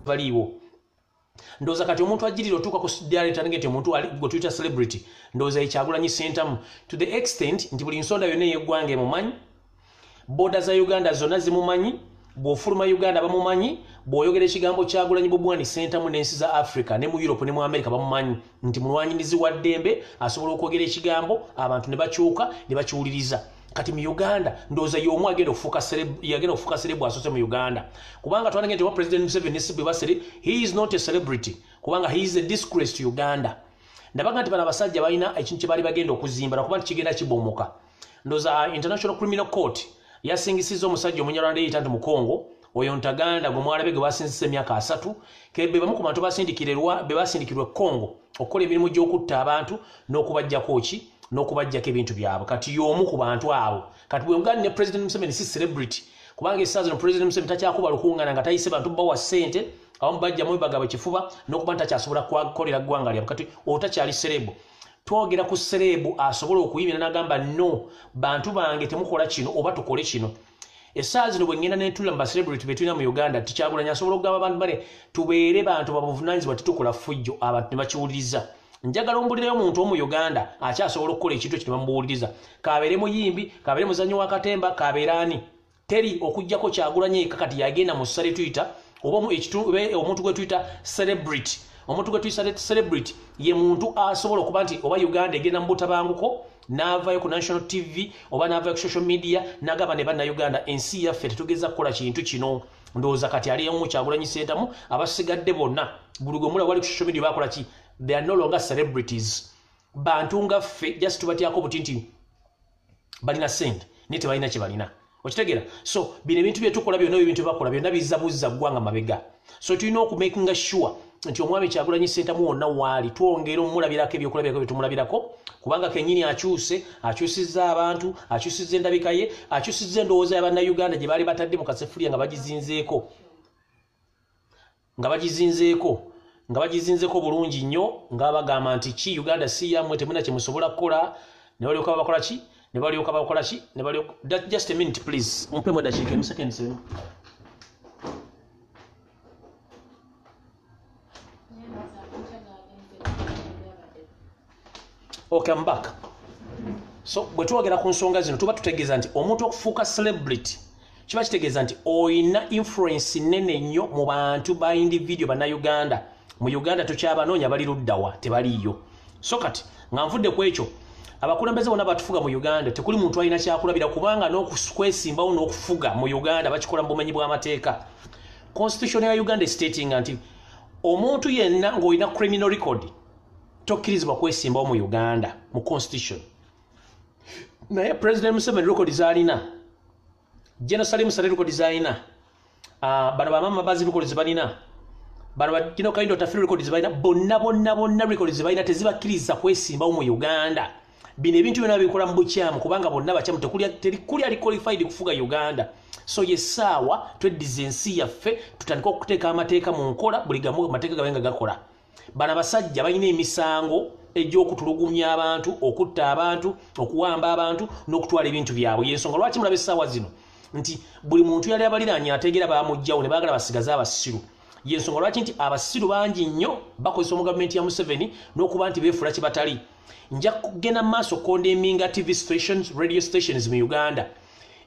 baliwo ndoza kati omuntu ajirira otuka ku director ngete omuntu ali go Twitter celebrity ndoza Kyagulanyi center to the extent nti buli nsonda yone yegwange mumanyi boda za Uganda zonna zimumanyi bwofuluma Uganda bamumanyi bwoyogera ekigambo Kyagulanyi Bobwani center mu nensi za Africa ne mu Europe ne mu America bamumanyi nti mulwanyirizi wa ddembe asobola okwogera ekigambo abantu ne bakyuka ne bakiwuliriza kati mu Uganda ndoza yomu agenda okufuka celebu asose mu Uganda kubanga twanage nti wa President Museveni sibwe basere he is not a celebrity kubanga he is a disgrace to Uganda ndabaga nti bana basajja balina ekintu kye bali bagenda okuzimbala kuba kigenda kibomoka ndoza International Criminal Court yasingisiza omusajja omunyarwanda yita nti mu Congo oyo Ntaganda gwe mwalabe gwe basingisiza emyaka 3 kebe bamu ku bantu basindikirwe Congo okukola emirimu gy'okutta abantu n'okubajjako ki n'okubajjako ebintu byabwe kati y'omu ku bantu abo kati bwe ngani ne President Museveni si celebrity kubanga essaazi no President Museveni takyakuba lukungana nga tayise bantu bawa ssente abamu bajja mu bagaba kifuba n'okuba takyasobola kukolera ggwanga lyabwe kati otakyali celebu twogera ku celebu asobola okuyimira n'agamba no bantu bange temukola kino oba tukole kino essaazi no bwe ngenda n'entula mu celebrity betulina mu Uganda Kyagulanyi asobola okugamba abantu bale tubeere bantu babuvunaanyizibwa tetukola fujjo abantu ne bakiwuliriza njagala ombulirayo omuntu omu Uganda akyasobola okukola ekintu ekyo tebamubuuliriza kabeere muyimbi kabeere muzannyo wa katemba kabeere ani teri okujjako Kyagulanyi kati yagenda mu sale Twitter oba omuntu gwe Twitter celebrity omuntu gwe Twitter celebrity ye muntu asobola okuba nti oba Uganda egenda mu butabanguko n'avaayo ku national TV oba n'avaayo ku social media n'agamba ne banna Uganda ensi yaffe tetugeza kukola kintu kino ndowooza kati aliyo mu Kyagulanyi Center mu abasigadde bonna buli gwe mulaba wali ku social media bakola ki they are no longer celebrities bantu nga ffe just tubatyako butinti balina sente ne tebalina kye balina okitegeera so bino ebintu bye tukola byonna ebintu bakola byonna bizabuzza ggwanga mabega so tulina okumakinga sure nti omwami Kyagulanyi Center mu wonna waali twongera omulabirako ebyokulabirako bye tumulabirako kubanga kennyini akyusizza abantu akyusizza endabika ye akyusizza endowooza y'Abannayuganda gye baali batadde mu kasefulya nga bagizinzeeko bulungi nnyo nga bagamba nti ki Uganda si yammwe temuna kye musobola kukola ne balyoka bakola ki ne balyoka bakola ki ne balyoka just a minute please mumpe mu dakiika emu seconds emu okay I'm back so bwe twogera ku nsonga zino tuba tutegeeza nti omuntu okufuuka celebrity kiba kitegeeza nti oyina influence nene nnyo mu bantu ba individual Bannayuganda mu Uganda tukyabanoonya bali luddawa tebaliyo so kati nga nvudde ku ekyo abakulembeze bonna batufuga mu Uganda tekuli muntu alina kyakulabira kubanga n'okwesimbawo n'okufuga mu Uganda bakikola mu bumenyi bw'amateeka constitution ya Uganda stating nti omuntu yenna ng'olina criminal record tokkirizibwa kwesimbawo mu Uganda mu constitution naye President Museveni record zalina General Salim Saleh record zalina bano bamama bazi record zibalina bano kino kaindo tafiri record zibalina bonna record zibalina tezibakkiriza kwesimbawo mu Uganda bino ebintu byonna bikola mu bukyamu kubanga bonna bakyamu tekuli ali qualified kufuga Uganda so yesaawa tweddiza ensi yaffe tutandika okuteeka amateeka mu nkola buli gamu amateeka gabenga gakola bana basajja balina emisango egy'okutulugumya abantu okutta abantu okuwamba abantu n'okutwala ebintu byabwe yensonga lwaki mulaba essaawa zino nti buli muntu yali abaliraanye ateegera bamugjawo ne baagala basigaze abasiru yensonga lwaki nti abasiru bangi nnyo bakozesa omu gavumenti ya Museveni n'okuba nti beefula kye batali nja kugenda maaso condemninga TV stations radio stations mu Uganda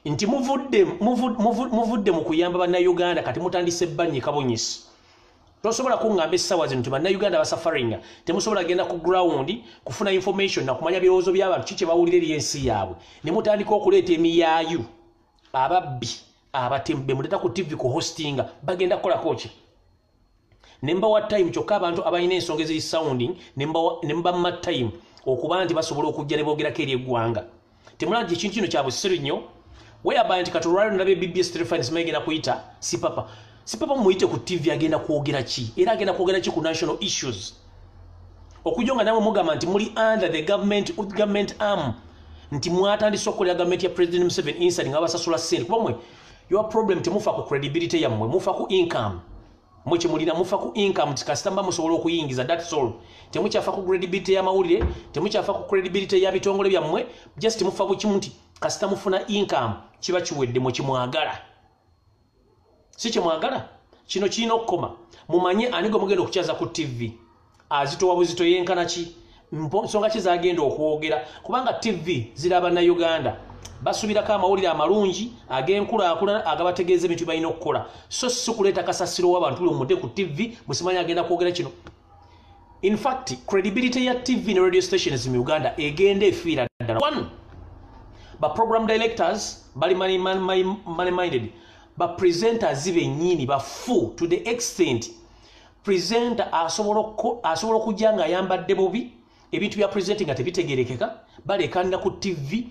nti muvudde mu kuyamba Bannayuganda kati mutandise banyi kabonyisi tosobola kungamba essaawa zino nti Bannayuganda basafaringa temusobola genda ku ground kufuna information na kumanya birowoozo by'abantu kiki bawulira eri ensi yaabwe ne mutandika okuleeta emiyaayu ababbi abatembe muleta ku TV ku hostinga bagenda kukolako ki nemba wa time kyokka abantu abalina ensonga eziri sounding nemba ma time okuba nti basobola okujja ne boogerako eri eggwanga temulaba nti ekintu kino kya busiru nnyo whereby nti katolwaliro ndabe BBS telefinance mayegenda kuyita sipapa muyite ku TV agenda kwogera ki era agenda kwogera ki ku national issues okujonga namwe mugamba nti muli under the government arm nti mwatandise okukolera gavumenti ya President Museveni inside nga basasula ssente kuba mwe your problem temufa ku credibility yammwe mufa ku income mwe kyemulina mufa ku income tikasitamba musobola okuyingiza that's all temukyafa ku credibility ya mawulire temukyafa ku credibility ya bitongole byammwe just mufa ku kimu nti kasita mufuna income kiba kiwedde mwe kimwagala si kimwagala kino kirina okukoma mumanye anigo mugenda okukyaza ku TV azitowa buzito yenkana ki nsonga ki zagenda okwogera kubanga TV ziraba na Uganda basubirako amawulire amalungi ag'enkulaakulana agabategeeza ebintu balina okukola so si kuleeta kasasiro w'abantu lumudde ku TV musimanya agenda kwogera kino. In fact credibility ya TV ne radio stations mu Uganda egenda efiira ddala. One, ba program directors bali money minded, ba presenters bennyini bafu to the extent presenter asobola okujja nga ayambadde bubi ebintu bya presenting nga tebitegerekeka balekanira ku TV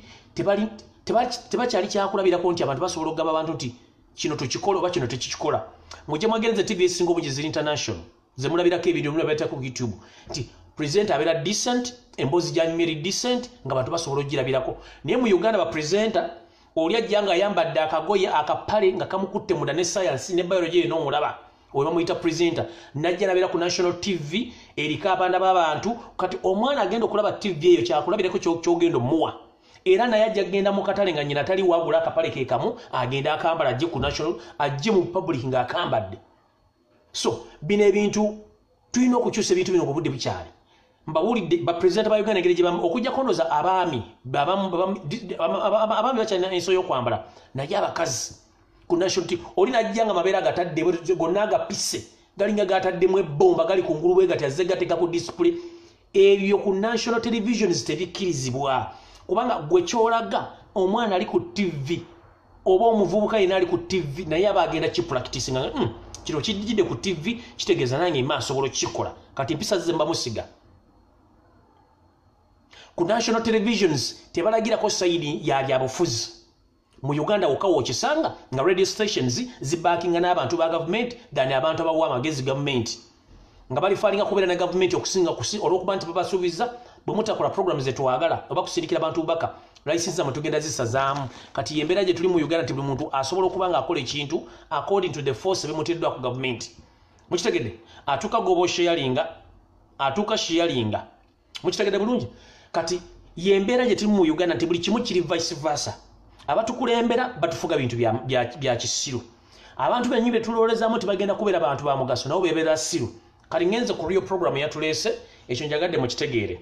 tebakyali kyakulabirako nti abantu basobola okugamba abantu nti kino tukikola oba kino tekikikola. Mujje mwagereze TV esinga obungi ziri international zemulabirako ebidiyo mulabirako ku YouTube nti presenter abeera decent emboozi gyanyumiri decent nga bantu basobola ogirabirako. Naye mu Uganda ba presenter oli ajja nga ayambadde akagoye akapale nga kamukutte muda ne science ne biology n'omulaba oyo bamuyita presenter najja nabera ku national TV erika abaana b'abantu kati omwana agenda okulaba TV eyo kyakulabirako kyogenda omuwa era naye ajja genda mu katale nga nyina tali wabula akapale ke kamu agenda akambala ajje ku national ajje mu public nga akambadde. So bino ebintu tulina okukyusa ebintu bino ku budde bukyali mbawulidde ba presenter ba Uganda ngeri gye okujja konoza abaami bakyalina enso y'okwambala naye abakazi ku national TV oli najja nga mabeera gatadde gonna agapise galinga gataddemu ebbomba gali ku ngulu bwe gati azze gateeka ku display ebyo ku national televisions tebikkirizibwa kubanga gwe kyolaga omwana ali ku TV oba omuvubuka yena ali ku TV naye aba agenda kipractice nga kino kijjidde ku TV kitegeeza nange maaso asobola okukikola kati mpisa ze mbamusiga. Ku national televisions tebalagirako sayidi ya byabufuzi mu Uganda wokkawo okisanga nga radio stations zibaakinga n'abantu ba government than abantu abawa amagezi government nga balifalinga kubeera ne government okusinga olw'okuba nti babasuubiza bwe mutakola programs zetwagala oba kusindikira abantu bubaka license zamwe tugenda zisazaamu kati yembeera gye tuli mu Uganda ti buli muntu asobola okuba nga akola ekintu according to the force bemuteereddwa ku government. Mukitegedde atuuka gobo sharinga atuuka sharinga mukitegedde bulungi kati yembeera gye tuli mu Uganda nti buli kimu kiri vice versa abatukulembera batufuga bintu bya kisiru abantu benyi betulolezaamu tibagenda kubeera abantu ba mugaso nabo bebeera siru kali ngenze ku real program yatuleese ekyo njagadde mu kitegeere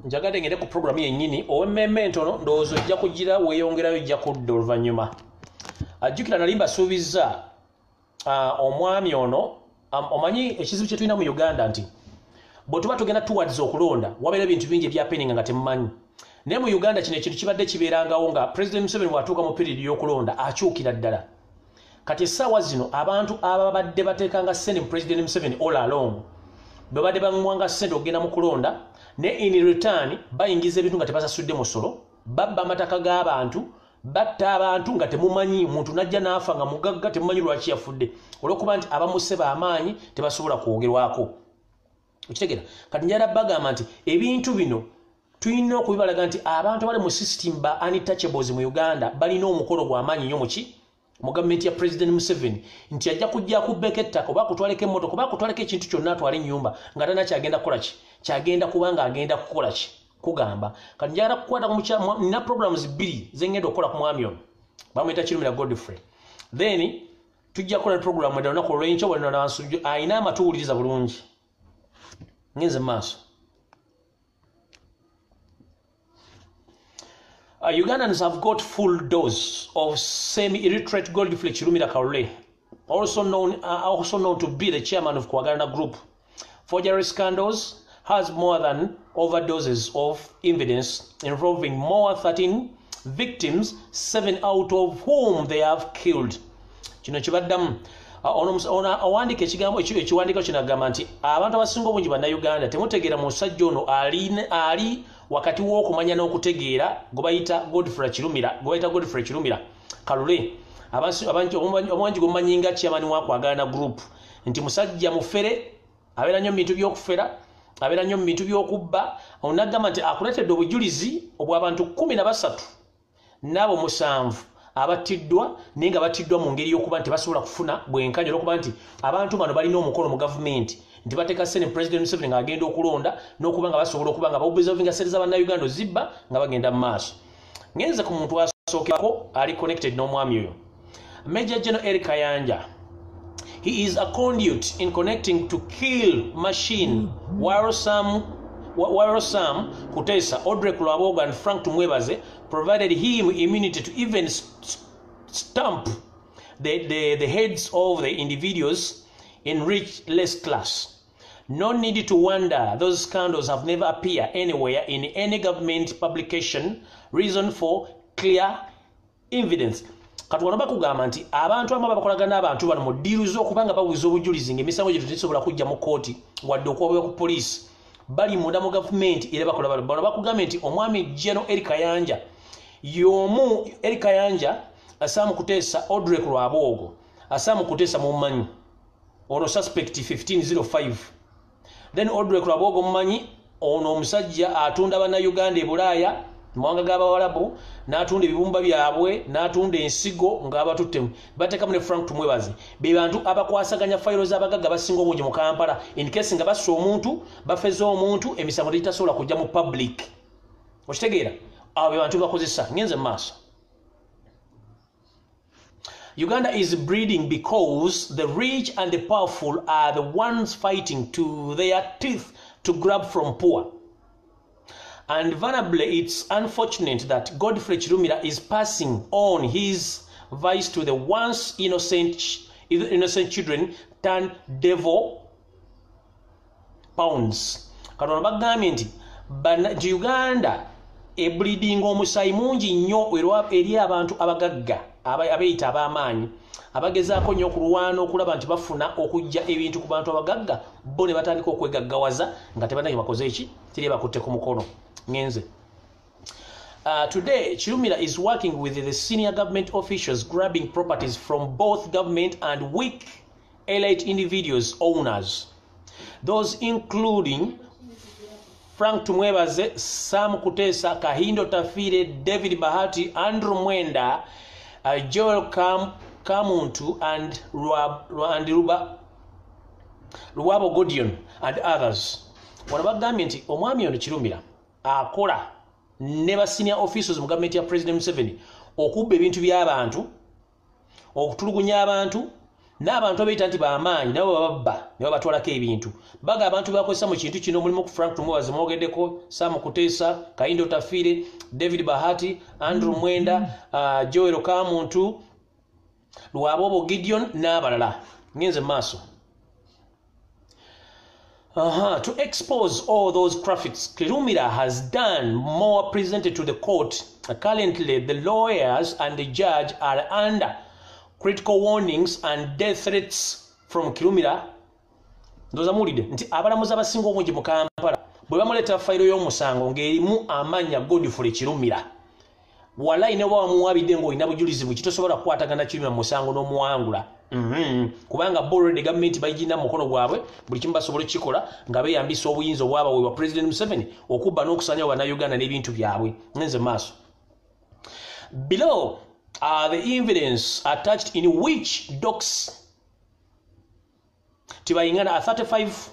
njagadde ngende ku program yennyini owemmemme ntono ndowooza ojja kugira weeyongerayo ojja kudda oluvannyuma ajjukira nali mbasuubiza omwami ono omanyi ekizibu kye tulina mu Uganda nti bwe tuba tugenda towards okulonda wabeera ebintu bingi ebyapeninga nga temumanyi naye mu Uganda kino ekintu kibadde kibeerangawo nga President Museveni bw'atuuka mu period y'okulonda akyukira ddala kati essaawa zino abantu ababadde bateekanga ssente mu President Museveni all along bwe badde bamuwanga ssente okugenda mu kulonda ne in return bayingiza ebintu nga tebasasudde musolo babba amataka g'abantu batta abantu nga temumanyi muntu najja n'afa nga mugagga temumanyi lwaki yafudde olw'okuba nti abamusse b'amaanyi tebasobola kwogerwako. Okitegera kati njala bagamba nti ebintu bino tulina okubibalaga nti abantu abali mu system ba untouchables mu Uganda balina omukolo gw'amaanyi nnyo mu gavumenti ya President Museveni nti ajja kujja kubbeka ettaka oba kutwaleko emmotoka oba kutwaleko ekintu kyonna atwala ennyumba nga tana kyagenda kukola ki kyagenda kubanga agenda kukola ki kugamba kati njagala kukwata nina programs 2 zengenda okukola ku mwami ono bamwita Kirumira Godfrey then tujja kukola program endala olunaku olw'enkya bwe nansujju ayina amatuwuliriza bulungi ngenze maaso. Ugandans have got full dose of semi-illiterate Godfrey Kirumira Kaule, also known to be the chairman of Kwagana Group. Forgery scandals has more than overdoses of evidence involving more 13 victims, 7 out of whom they have killed. Kino kibaddamu owandika ekiwandiiko kino agamba nti abantu abasinga obungi bannayuganda temutegeera musajja ono ali wakati w'okumanya n'okutegeera gwe bayita Godfrey Kirumira Kalule omumanyi gwemumanyi nga chairman wa Kwagana Group nti musajja mufere abeera nnyo mu bintu by'okufera abeera nnyo mu bintu by'okubba onagamba nti akuleetedde obujulizi obw'abantu 13 n'abo 7 abattiddwa naye nga battiddwa mu ngeri y'okuba nti basobola kufuna bwenkanya olw'okuba nti abantu bano balina omukolo mu gavumenti nti bateeka ssente President Museveni ng'agenda okulonda n'okuba nga basobola okuba nga bawubiza ovinga ssente z'abannayuganda zibba nga bagenda mu maaso. Ngenze ku muntu abasookako ali connected n'omwami oyo. Major General Eric Kayanja. He is a conduit in connecting to kill machine while some Kutesa, Audrey Kulaboga and Frank Tumwebaze provided him immunity to even stamp the heads of the individuals in rich less class. No need to wonder those scandals have never appeared anywhere in any government publication. Reason for clear evidence. Katwana bakugamba nti abantu aba bakolagana abantu bano mu deals okubanga bawiza obujulizi ng'emisango gye tusobola kujja mu kooti wadde okuba ku police bali munda mu government era bakola bano bakugamba nti omwami General Eric Kayanja yomu Eric Kayanja asamu Kutesa Audrey Lwabogo asamu Kutesa mumanyi ono suspect 1505 then Audrey Lwabogo mumanyi ono omusajja atunda bana Uganda e Bulaya mwanga g'Abawarabu n'atunda ebibumba byabwe n'atunda ensigo ng'abatuttemu bateka mu Frank Tumwebaze be bantu abakwasaganya fayiro z'abagagga basinga obungi mu Kampala in case nga bassa omuntu bafeza omuntu emisango gitasobola kujja mu public okitegeera abo be bantu bakozesa ngenze maaso. Uganda is breeding because the rich and the powerful are the ones fighting to their teeth to grab from poor. And vulnerably, it's unfortunate that Godfrey Chirumira is passing on his vice to the once innocent children turned devil pounds. Katona bagambye nti Uganda ebreeding omusayi mungi nnyo eri abantu abagagga abayita ab'amaanyi abagezaako nnyo okulwana okulaba nti bafuna okujja ebintu ku bantu abagagga bo ne batandika okwegaggawaza nga tebanaye bakoze eki tiri bakutte ku mukono ngenze. Today, Chirumira is working with the senior government officials grabbing properties from both government and weak elite individuals owners. Those including Frank Tumwebaze, Sam Kutesa, Kahindo Tafire, David Bahati, Andrew Mwenda, Joel Kamuntu, and Luwabo Godion, and others. Wanabagambye nti omwami ono Chirumira akola ne ba senior officials mu government ya President Museveni okubba ebintu by'abantu okutulugunya abantu n'abantu abayita nti b'amaanyi nabo bababba ne babatwalako ebintu baga abantu bakozesa mu kintu kino mulimu ku Frank Tumwebaze mwogeddeko Sam Kutesa, Kahindo Tafire, David Bahati, Andrew Mwenda, Joel Kamuntu, Luwabobo Gideon n'abalala ngenze maaso. To expose all those profits, Chirumira has done more presented to the court. Currently, the lawyers and the judge are under critical warnings and death threats from Chirumira. Those are Mawulire nti abalamuzi abasinga obungi mu Kampala bwe bamuleta fayiro y'omusango ng'erimu amanya Godfrey Chirumira walayi ne bamuwabidde ng'olina bujulizi bwe kitosobola kukwatagana Chirumira mu musango n'omuwangula. Kubanga already government bayigina mukono gwabwe buli kimu basobole kikola nga beyambisa obuyinza obwaba bwa President Museveni okubba n'okusanya wana Uganda n'ebintu byabwe ngenze maaso. Below are the evidence attached in which docs Tibayingana a 35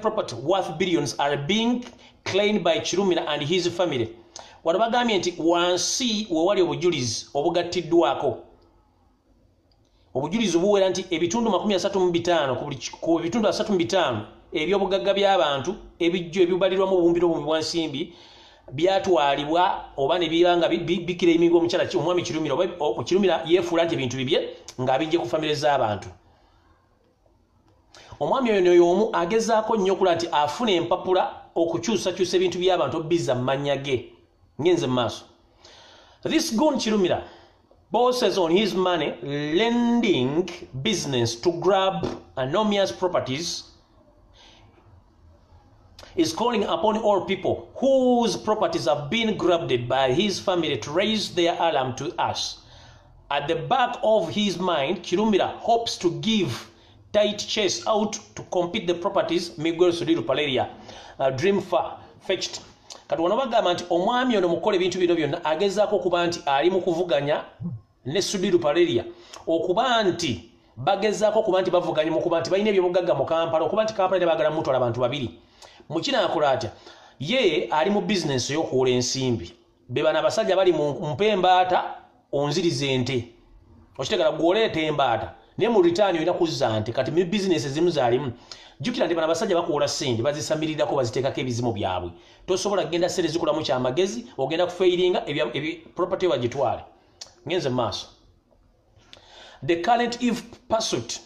property worth billions are being claimed by Chirumira and his family. Wanabagambye nti wansi we wali obujulizi obugattiddwako obujulizi obuwera nti ebitundu 35 ku bitundu 35 ebyobugagga by'abantu ebijjo ebibalirwamu obumbiro mu bwansimbi byatwalibwa oba ne bibanga bikira emingo omukyala omwami Chirumira yeefuula nti ebintu bibye ng'abijje ku famire z'abantu. Omwami oyo y'omu agezaako nnyo okulaba nti afuna empapula okukyusakyusa ebintu by'abantu obbiza mu mannya ge ngenze mu maaso. This goon Chirumira bosses on his money lending business to grab anonymous properties is calling upon all people whose properties have been grabbed by his family to raise their alarm to us. At the back of his mind, Chirumira hopes to give tight chase out to compete the properties Miguel Sudiru Paleria dream fetched. Kati wano bagamba nti omwami ono mukola ebintu bino byonna agezaako okuba nti ali mu kuvuganya ne Sudiru Paleria okuba nti bagezaako okuba nti bavuganya mu kuba nti balina ebyobugagga mu Kampala okuba nti Kampala nebagala mutwala abantu babiri. Mukina akola atya? Ye ali mu business y'okuwola ensimbi bebana abasajja bali mu mpembaata onzirize ente okitegala gwoleeta embaata naye mu return olina kuzza nte kati mu business ezimu zaalimu jjukira nti bano abasajja bakuwola ssente bazisamirirako baziteekako ebizimu byabwe tosobola kugenda ssente zikulamu kyamagezi ogenda kufeiringa property bagitwale ngenze maaso. The current if pursuit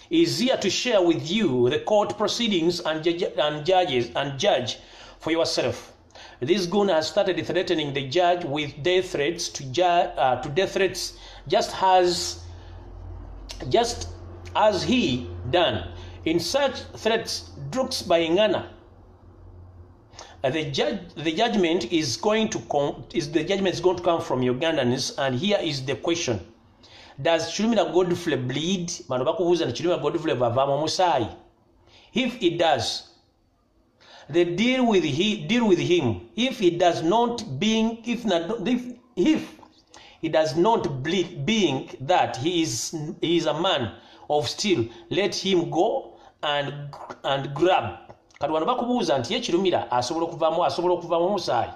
is here to share with you the court proceedings and judge for yourself. This goon has started threatening the judge with death threats just as he done. In such threats, Drugs by Ngana, the judgment is going to come from Ugandans, and here is the question: does Chilumira Godfrey bleed? Manobakubuza ni Chilumira Godfrey bavamo musai. If it does, they deal with him. If he does not bleed, being that he is a man of steel, let him go and grab. Kati wano bakubuuza nti ye Chilumira asobola okuvaamu musaayi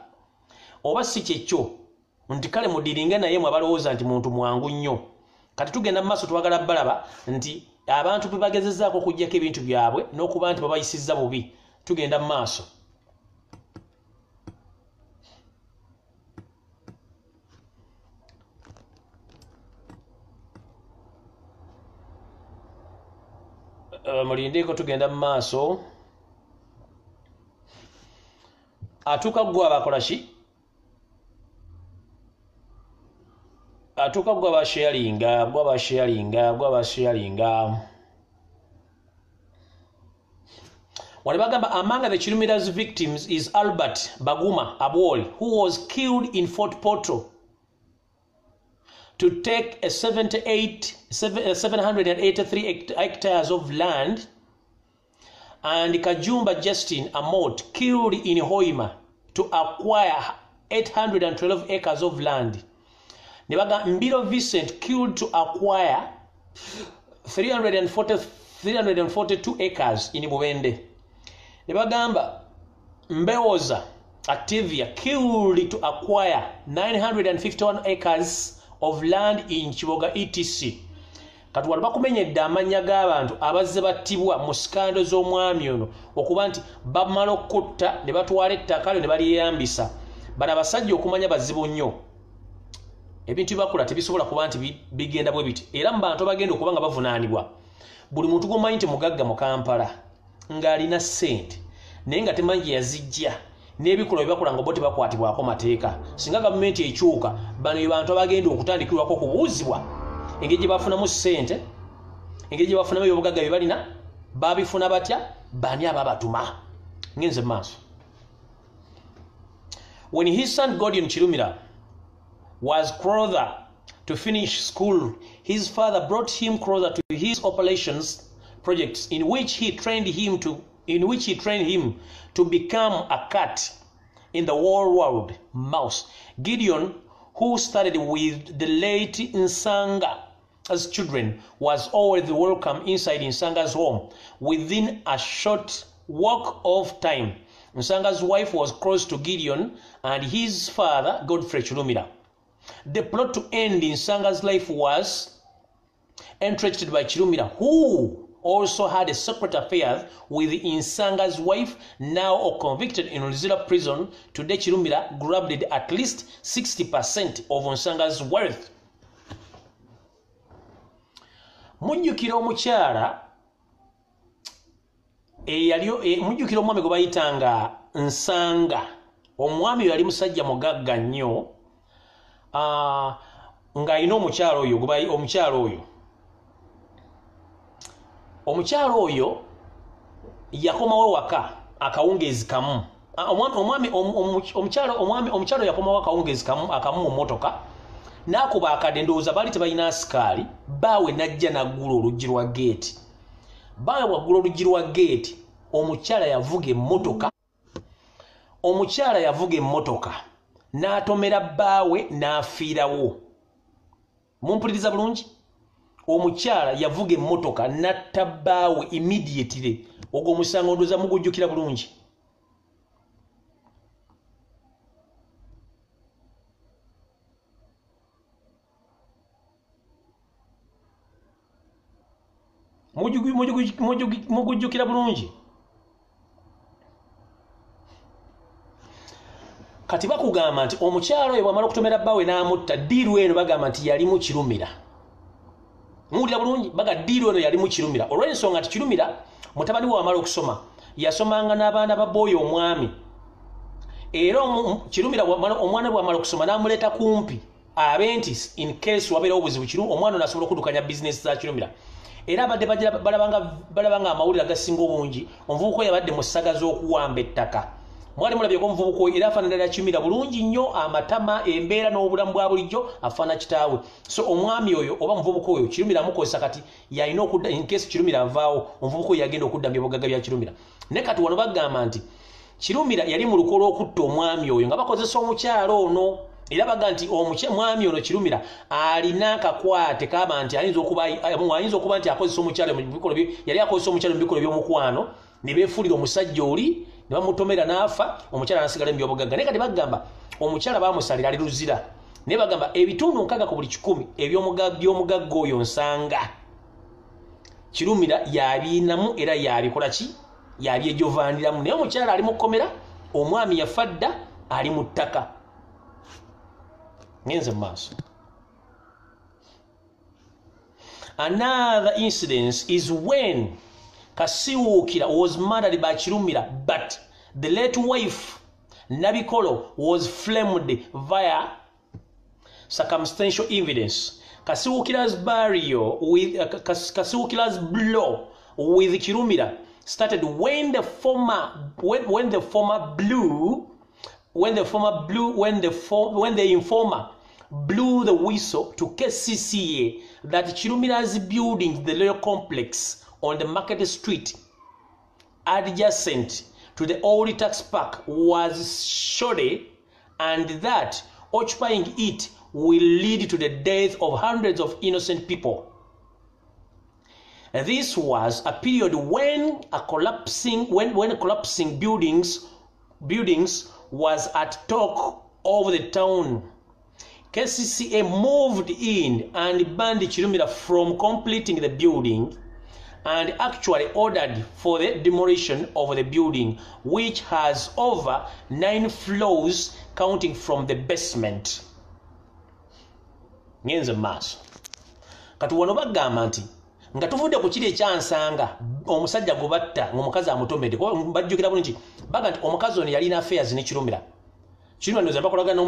oba si kyekyo nti kale mudiringe naye mwe balowooza nti muntu mwangu nnyo. Kati tugenda mu maaso twagala balaba nti abantu bwe bagezezzaako okuggyako ebintu byabwe n'okuba nti babayisizza bubi. Tugenda mu maaso. Mulindeko tugenda mu maaso. Atuuka gwe abakola ki? Atuuka gwe abasharinga. Wale bagamba among the Chilumira's victims is Albert Baguma Abwoli, who was killed in Fort Portal to take a 783 hectares of land, and Kajumba Justin Amooti, killed in Hoima to acquire 812 acres of land. Nebaga Mbiro Vincent, killed to acquire 342 acres in Bubende. Nebagamba Mbewoza Activia, killed to acquire 951 acres of land in Kiboga etc. Kati wali bakumenyedde amannya g'abantu abazze battibwa mu sikando z'omwami ono okuba nti bamala okutta ne batwala ettaka lyo ne balyeyambisa. Bano abasajja okumanya bazibu nnyo. Ebintu bakula tebisobola kuba nti bigenda bwe biti. Era mu bantu bagenda okuba nga bavunaanibwa. Buli muntu gwomanyi nti mugagga mu Kampala ng'alina ssente naye nga temanyi gye yazijja n'ebikola bye bakola nga bo tebakwatibwako mateeka. Singa gavumenti ekyuka, bano be bantu abagenda okutandikirwako okubuuzibwa engeri gye bafunamu ssente, engeri gye bafunamu ebyobugagga bye balina, babifuna batya, bani ababatuma. Ngenze mu maaso. When his son Gordon Chilumira was closer to finish school, his father brought him closer to his operations projects, in which he trained him to become a cat in the whole world mouse. Gideon, who studied with the late Nsanga as children, was always welcome inside Nsanga's home. Within a short walk of time, Nsanga's wife was close to Gideon and his father, Godfrey Chilumira. The plot to end Nsanga's life was entrusted by Chilumira, who also had a secret affair with Nsanga's wife, now convicted in Luzira prison. Today Chilumira grabbed at least 60% of Nsanga's wealth. Mujjukira omukyala mujjukira omwami gwe bayitanga Nsanga. Omwami yali musajja mugagga nnyo ng'alina omukyala oyo yakomawo waka akawungeezi kamu. Omukyalo yakomawo akawungeezi akamu mu mmotoka n'akuba akadde, ndowooza baali tebalina asikaali. Baawe n'ajja n'aggula oluggi lwa geeti. Baawe waggula oluggi lwa geeti, omukyala yavuga emmotoka n'atomera baawe n'afiirawo. Mumpuliriza bulungi? Omukyala yavuga emmotoka n'atta baawe immediately. Ogwo omusango ndowooza mugujjukira bulungi. mugujjukira bulungi. Kati bakugamba nti omukyalo oyo bw'amala okutomera bbawe n'amutta, ddiiru eno bagamba nti yali mu Kirumira. Muwulira bulungi, baga ddiiru eno yali mu Kirumira. Olw'ensonga nti Kirumira mutabani we wamala okusoma yasomanga n'abaana ba booyo omwami. Era Kirumira omwana bw'amala okusoma n'amuleeta kumpi abe nti in case wabeerawo obuzibu Kirumira omwana ono asobola okuddukanya bizinesi za Kirumira. Era abadde balabanga amawulire agasinga obungi omuvubuka oyo yabadde mu ssaga z'okuwamba ettaka. Mwali mulabyeko omuvubuka oyo era afaanana Kirumira bulungi nnyo, amatama, embeera n'obulamu bwa bulijjo afaana kitaawe. So omwami oyo oba omuvubuka oyo Kirumira amukozesa kati yalina okudda in case Kirumira avaawo omuvubuka oyo yagenda okuddambya obugagga bya Kirumira. Ne kati wano bagamba nti Kirumira yali mu lukolo okutta omwami oyo nga bakozesa omukyalo ono. Era baga nti omwami ono Kirumira alina akakwate kaba nti ayinza okuba nti akozesa omukyalo mu bikolo bye, yali akozesa omukyalo mu bikolo by'omukwano ne beefuulira omusajja oli ne bamutomera n'afa, omukyala n'asigala mu by'obugagga. Ne kati bagamba omukyala baamusalira ali luzira. Ne bagamba ebitundu 6 ku buli 100 by'omugagga oyo nsanga Kirumira yabiinamu era yabikola ki? Yabyejovaniramu. Naye omukyala ali mu kkomera, omwami yafa dda ali mu ttaka. Ngenze mu maaso. Another incident is when Kasiwukira was murdered by Kirumira, but the late wife Nabikolo was flamed via circumstantial evidence. Kasiwukira's burial with Kasiwukira's blow with Kirumira started when the informer blew the whistle to KCCA that Kirumira's building, the Royal Complex on the Market Street adjacent to the old tax park, was shoddy and that occupying it will lead to the death of hundreds of innocent people. This was a period when collapsing buildings was at talk of the town. KCCA moved in and banned Kirumira from completing the building and actually ordered for the demolition of the building, which has over 9 floors counting from the basement. Ngenze maaso. Kati wano bagamba nti nga tuvudde ku kiri ekyansanga omusajja Okubatta ng'omukazi amutomedde bajjukira bulungi baga nti omukazi ono yalina affairs ne Kirumira. Kirumira ndoza bakolagana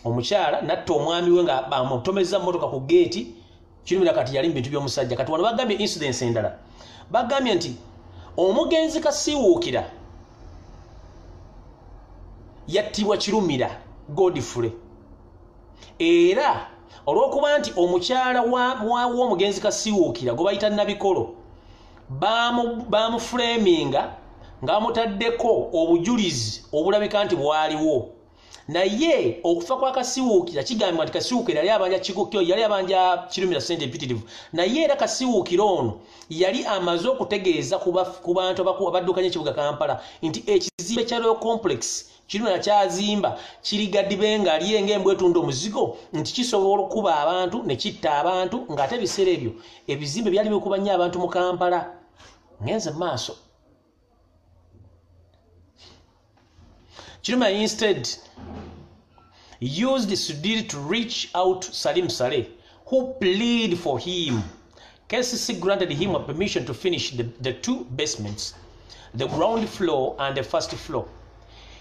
omukyala natta omwami we nga bamutomeza mmotoka ku geeti. Kirumira kati yali mu bintu by'omusajja. Kati wano bagambye incidents endala. Bagambye nti omugenzi Kasiwukira yattibwa Kirumira Godfrey. Era olw'okuba nti omukyala w'omugenzi Kasiwukira gwe bayita Nabikolo bamuframinga ng'amutaddeko obujulizi obulabika nti bwaliwo. Naye okufa kwa Kasiwukira kigambibwa nti Kasiwukira yali abanja Kirumira ssente empitirivu. Naye era Kasiwukira ono yali amaze okutegeeza ku bantu abaddukanya ekibuga Kampala nti ekizimbe kya Royal Complex Kirumira kyazimba kirigaddibe nga aliye ng'embwa etunda omuzigo nti kisobola okuba abantu ne kitta abantu ng'ate ebiseera ebyo ebizimbe byali bikuba nnyo abantu mu Kampala. Ngenze maaso. Kirumira instead used Sudiri to reach out to Salim Saleh, who pleaded for him. KCC granted him a permission to finish the 2 basements, the ground floor and the first floor.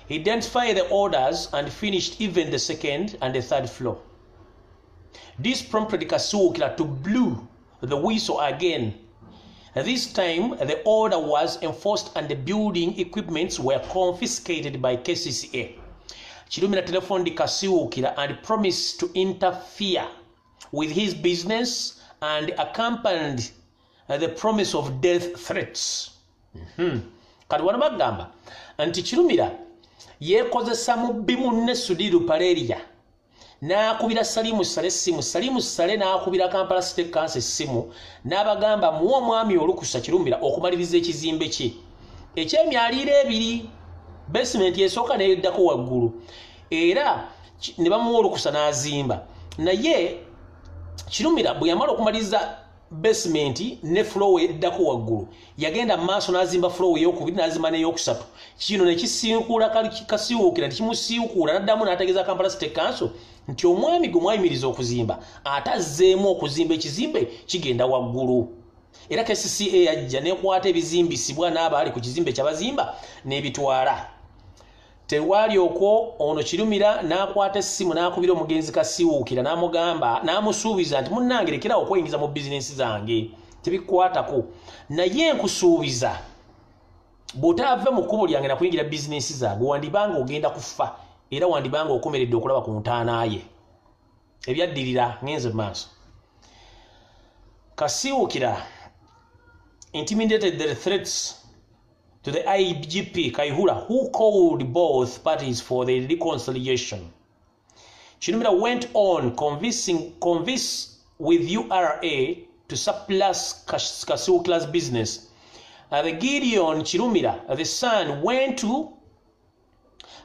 He identified the orders and finished even the 2nd and the 3rd floor. This prompted Kasiwukira to blow the whistle again. This time, the order was enforced and the building equipments were confiscated by KCCA. Kirumira telephoned Kasiwukira and promised to interfere with his business and accompanied the promise of death threats. Kati wano bagamba nti Kirumira yeekozesa mubbi munne Sudiri Paleria n'akubira Salimu Saleh essimu. Salimu Saleh n'akubira Kampala City Council essimu n'abagamba muwa omwami olukusa Kirumira okumaliriza ekizimbe kye eky'emyaliiro 2, basement esooka n'eddako waggulu, era ne bamuwa olukusa n'azimba. Naye Kirumira bwe yamala okumaliriza basement ne floor eddako waggulu yagenda maaso n'azimba floor ey'okubiri n'azimba n'ey'okusatu kino ne kisinkula kasiwuukira nekimusiwukula n'addamu n'ategeeza Kampala State Council nti omwami gwe mwayimiriza okuzimba atazzeemu okuzimba ekizimbe kigenda waggulu era KCCA yajja nekwata ebizimbisibwa n'abaali ku kizimbe kyabazimba n'ebitwala tewali okwo ono Kirumira n'akwata essimu n'akubira omugenzi Kasiwuukira n'amugamba n'amusuubiza nti munnange lekera okweyingiza mu bizinensi zange tebikwatako naye nkusuubiza bw'otaava mu kkubo lyange nakuyingira bizinensi zange wandibanga ogenda kufa era wandibanga okomeredde okulaba ku ntaanaaye ebyaddirira ngenze mu maaso Kasiwuukira intimidated the threats to the IGP KIGULA, who called both parties for the reconciliation. Kirumira went on convince with URA to surplus Kasiwuukira's business. The Gideon Kirumira, the son, went to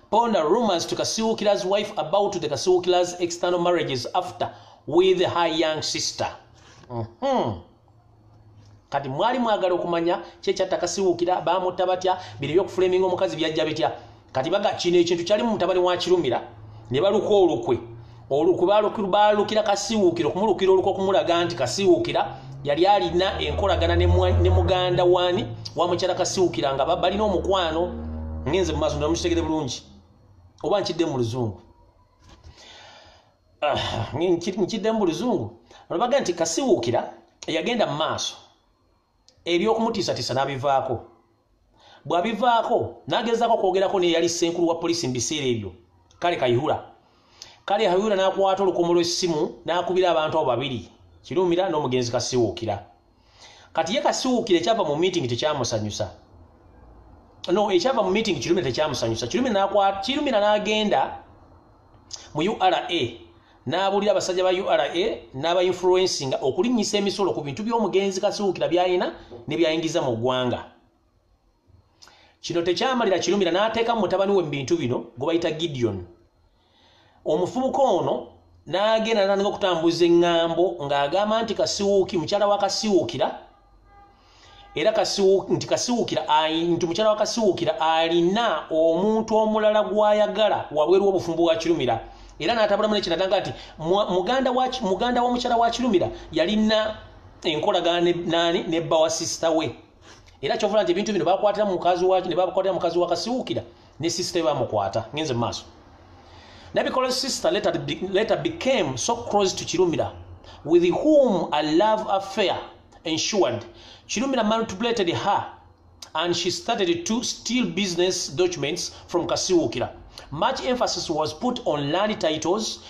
ponder rumors to Kasiwuukira's wife about the Kasiwuukira's external marriages after with her young sister. Kati mwali mwagala okumanya kyekyatta Kasiwuukira baamutta batya bino by'okufulaminga omukazi byajja bitya kati baga kino ekintu kyali mu mutabani wa Kirumira ne baluka olukwe baalukira Kasiwuukira okumulukira olukwe okumulaga nti Kasiwuukira yali alina enkolagana ne muganda waani wa mukyala Kasiwuukira nga balina omukwano ngenze mu maaso ndamukitegere bulungi oba nkidde mu luzungu nkidde mu luzungu baga nti Kasiwuukira yagenda mu maaso eby'okumutiisatiisa n'abivaako bw'abivaako n'agezaako okwogerako naye yali ssenkulu wa poliisi mu biseera ebyo kale Kayihura n'akwata olukomo lw'essimu n'akubira abantu abo babiri Kirumira n'omugenzi Kasiwuukira kati ye Kasiwuukira ekyava mu meeting tekyamusanyusa ekyava mu meeting Kirumira tekyamusanyusa Kirumira n'agenda mu URA n'abuulira abasajja ba URA n'aba influencinga okulinnyisa emisolo ku bintu by'omugenzi Kasiwuukira by'alina ne byayingiza mu ggwanga. Kino tekyamalira Kirumira n'ateeka mu mutabani we mu bintu bino gwe bayita Gideon. Omufubuka ono n'agenda n'atandika okutambuza eŋŋambo ng'agamba nti mukyala wa Kasiwuukira era nti mukyala wa Kasiwuukira alina omuntu omulala gw'ayagala wabweru w'obufumbo bwa Kirumira. Era n'atabulamu n'ekinatanga nti muganda wa mukyala wa Kirumira yalina enkolagana ne bba wa sisita we era kyovula nti ebintu bino bakwatira mukazi wa Kasiwuukira ne sisita we bamukwata ngenze mu maaso Nabikola's sister later became so close to Kirumira, with whom a love affair ensued. Kirumira manipulated her and she started to steal business documents from Kasiwuukira. Much emphasis was put on land titles.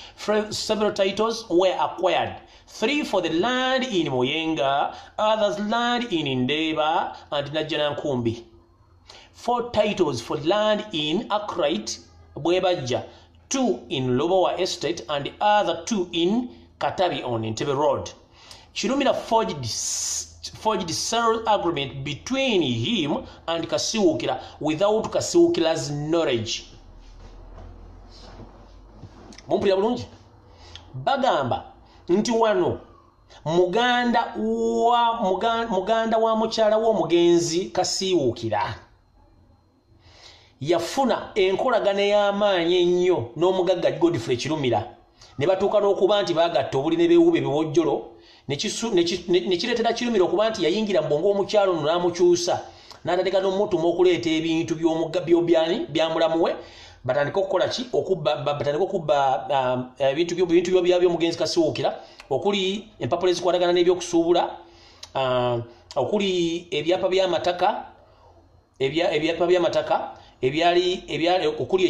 Several titles were acquired. 3 for the land in Moyenga, others land in Ndeba and Najanankumbi. 4 titles for land in Akrite, Bwebajja, 2 in Lobowa Estate and the other 2 in Katabi on Entebbe Road. Kirumira forged sale agreement between him and Kasiwuukira without Kasiwuukira's knowledge. Mumpulira bulungi bagamba nti wano muganda wa mukyala w'omugenzi Kasiwuukira yafuna enkolagana y'amaanyi ennyo n'omugagga Godfrey Kirumira ne batuuka n'okuba nti baagatta obuli ne beewuba ebiwojjolo ne kireetera Kirumira okuba nti yayingira mu bwongo omukyalo ono n'amukyusa n'atateka n'omutuma okuleeta ebintu byamulamu we batandika okukola ki batandika okubba ebintu by'omugenzi Kasiwuukira okuli empapula ezikwatagana n'ebyokusuubula okuli ebyapa by'amataka okuli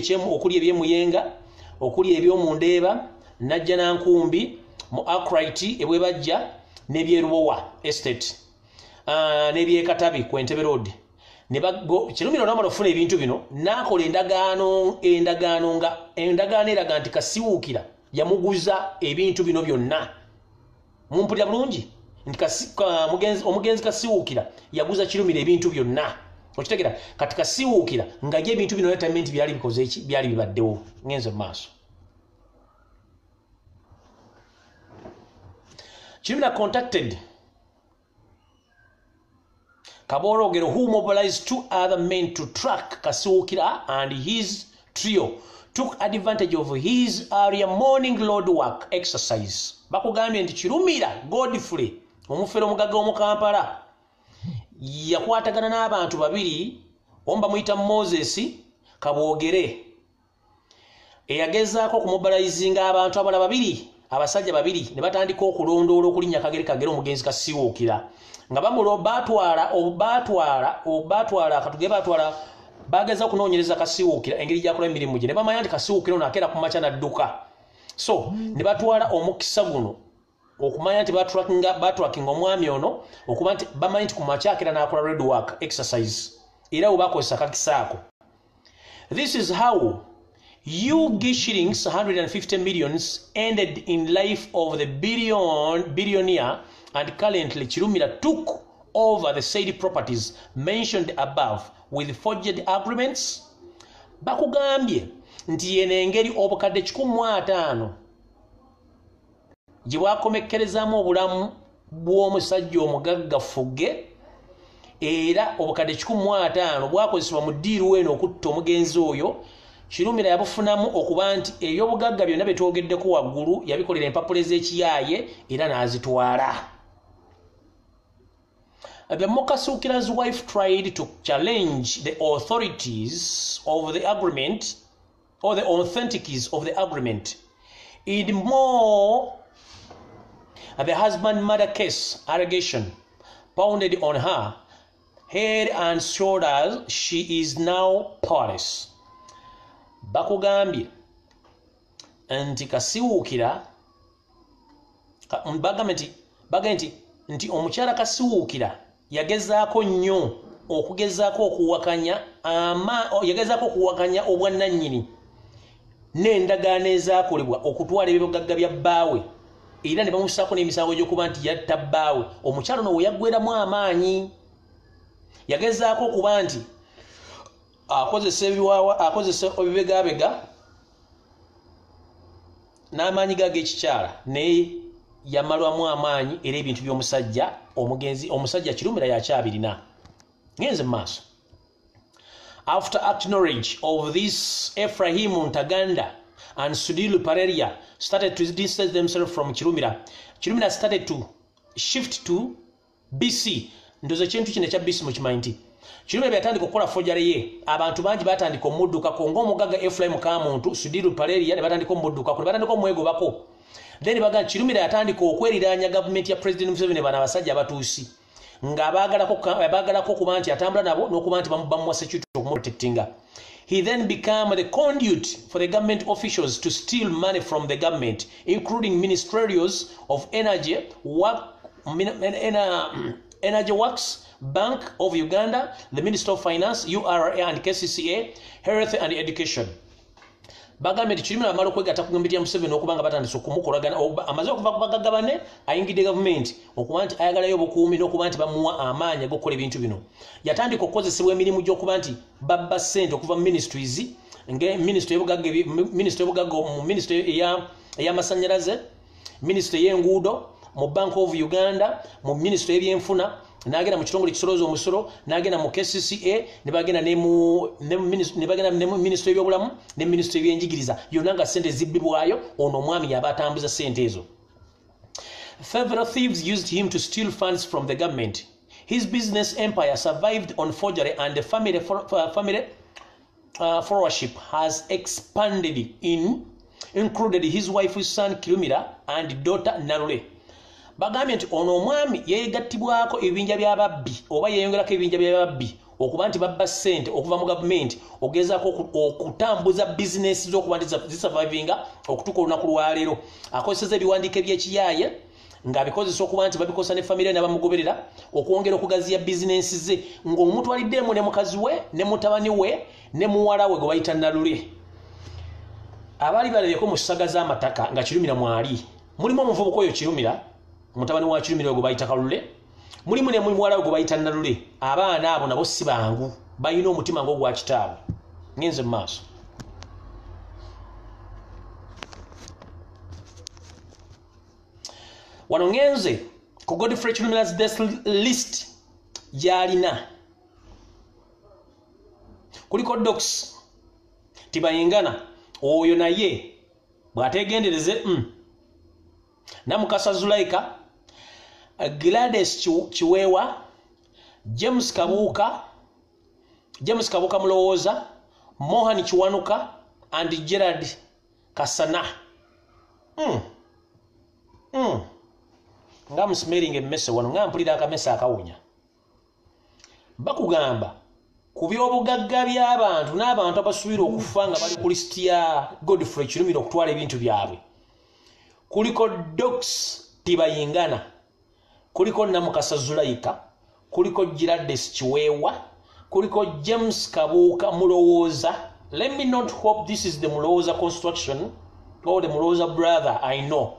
eby'emuyenga okuli eby'omundeeba Najjanankumbi mu Akrite ebwebajja n'ebyerubowa estate n'ebyekatabi ku Entebbe Road. Kirumira n'amala ofuna ebintu bino n'akola endagaano eraga nti Kasiwuukira yamuguza ebintu bino byonna. Mumpulira bulungi nti omugenzi Kasiwuukira yaguza Kirumira ebintu byonna. Okitegera kati Kasiwuukira nga ye ebintu bino entertainment byali bikoze eki byali bibaddewo ngenze mu maaso. Kirumira contacted Kaborogero, who mobilized 2 other men to track Kasiwukira and his trio, took advantage of his earlier morning load work exercise. Bakugambye nti Kirumira Godfrey omufere omugagga omukampala yakwatagana n'abantu babiri omba muyita Moses Kabogere eyagezaako okumobilizinga abantu abala babiri abasajja babiri ne batandika okulondoola okulinnya Kagere omugenzi Kasiwukira nga obatwala akatuge batwala bageza okunoonyereza Kasiwukira engeri gyakola emirimu gye ne bamanya nti Kasiwukira ono akeera ku makya n'adduka so ne batwala omukisa guno okumanya nti batracking omwami ono okuba nti bamanyi nti ku makya akeera n'akola road work exercise era webakozesa kakisaako. This is how UG shillings 150 millions ended in life of the billionaire, and currently Kirumira took over the said properties mentioned above with forged agreements. Bakugambye nti yene engeri obukadde 15 gye bwakomekkerezaamu obulamu bw'omusajja omugagga Fugge era obukadde 15 bwakozesebwa mu ddiiru eno okutta omugenzi oyo. Kirumira yabufunamu okuba nti eby'obugagga byonna bye twogeddeko waggulu yabikolera empapula ez'ekiyaaye era n'azitwala. The Kasiwukira's wife tried to challenge the authorities of the agreement or the authenticies of the agreement. In more, the husband murder case allegation pounded on her head and shoulders. She is now powerless. Bakugambye nti Kasiwukira bagambye nti omukyala Kasiwukira yagezaako nnyo okugezaako okuwakanya obwannannyini n'endagaano ezaakolebwa okutwala ebyobugagga bya bbaawe era ne bamusaako n'emisango gy'okuba nti yatta bbaawe. Omukyala ono we yaggweramu amaanyi yagezaako okuba nti akozesa ebibegabega n'amaanyi g'ekikyala naye yamalwamu amaanyi era ebintu by'omusajja omusajja Kirumira yakyabirina. Ngenze mu maaso. After acknowledge of this, Ephraim Ntaganda and Sudilu Pareria started to distance themselves from Kirumira. Kirumira started to shift to BC. Ndoze kintu kino ekya BC mu kimanyi nti Kirumira byatandika okukola fojjale ye abantu bangi batandika omuddukako ng'omugagga Ephraim Kamuntu Sudilu Pareria ne batandika omuddukako ne batandika omwegobako. Then baga Kirumira yatandika okweriraanya gavumenti ya President Museveni bana abasajja abatuusi nga baagalako okuba nti atambula nabo n'okuba nti bamuwa security okumuprotectinga. He then became the conduit for the government officials to steal money from the government, including ministerials of energy works, Bank of Uganda, the Minister of Finance, URA and KCCA, Health and Education. Bagambye nti Kirumira amala okwegatta ku gavumenti ya Museveni okuba nga batandise okumukolagana amaze okuva ku bagagga banne ayingidde gavumenti okuba nti ayagalayo obukuumi n'okuba nti bamuwa amaanyi ag'okukola ebintu bino. Yatandika okukozesebwa emirimu gy'okuba nti babba ssente okuva mu ministries ng'eminisitule y'obugagga mu minisitule ey'amasannyalaze, minisitule y'enguudo, mu Bank of Uganda, mu minisitule y'ebyenfuna, n'agenda mu kitongole kisolooza omusolo, n'agenda mu KCCA, ne bagenda ne mu minisitule y'ebyobulamu ne minisitule y'ebyenjigiriza, yonna nga ssente zibbibwayo. Ono omwami yaba atambuza ssente ezo. Several thieves used him to steal funds from the government. His business empire survived on forgery, and the family followership has expanded included his wife's son Kirumira and daughter Narule. Bagambye nti ono omwami yeegattibwako ebibinja by'ababbi oba yeeyongerako ebibinja by'ababbi okuba nti babba ssente okuva mu gavumenti ogezaako okutambuza bizinesi z'okuba nti zisurvivinga okutuuka olunaku lwaleero. Akozeseza ebiwandiiko eby'ekiyaaye ng'abikozesa okuba nti babikosa ne famire n'abamugoberera okwongera okugaziya bizinesi ze ng'omutwaliddemu ne mukazi we ne mutabani we ne muwala we gwe bayita Nalule. Abaali balabyeko mu ssaga z'amataka nga Kirumira mwali mulimu omuvubuka oyo Kirumira mutabani wa Kirumira gwe bayita Kalule, mulimu ne muwala we gwe bayita Nalule. Abaana abo nabo si bangu, balina omutima ng'ogwa kitaabwe. Ngenze mu maaso. Wano ngenze ku Godfrey Kirumira's death list gyalina kuliko docs tibayingana oyo naye bwategendereze Namukasa Zulaika, Gladys Chiwewa, James Kabuka Mulowooza, Mohan Chiwanuka, and Gerard Kasana. Ngam smelling a mess one, ngam mpulira akamesa akawunya. Bakugamba, ku byobugagga by'abantu n'abantu abasuubira okufa nga bali ku lisiti ya Godfrey Kirumira okutwala ebintu byabwe. Kuliko docs tibayingana, kuliko Namukasa Zulaika, kuliko Gladys Chiwewa, kuliko James Kabuka Mulowooza. Let me not hope this is the Mulowooza construction or the Mulowooza brother I know.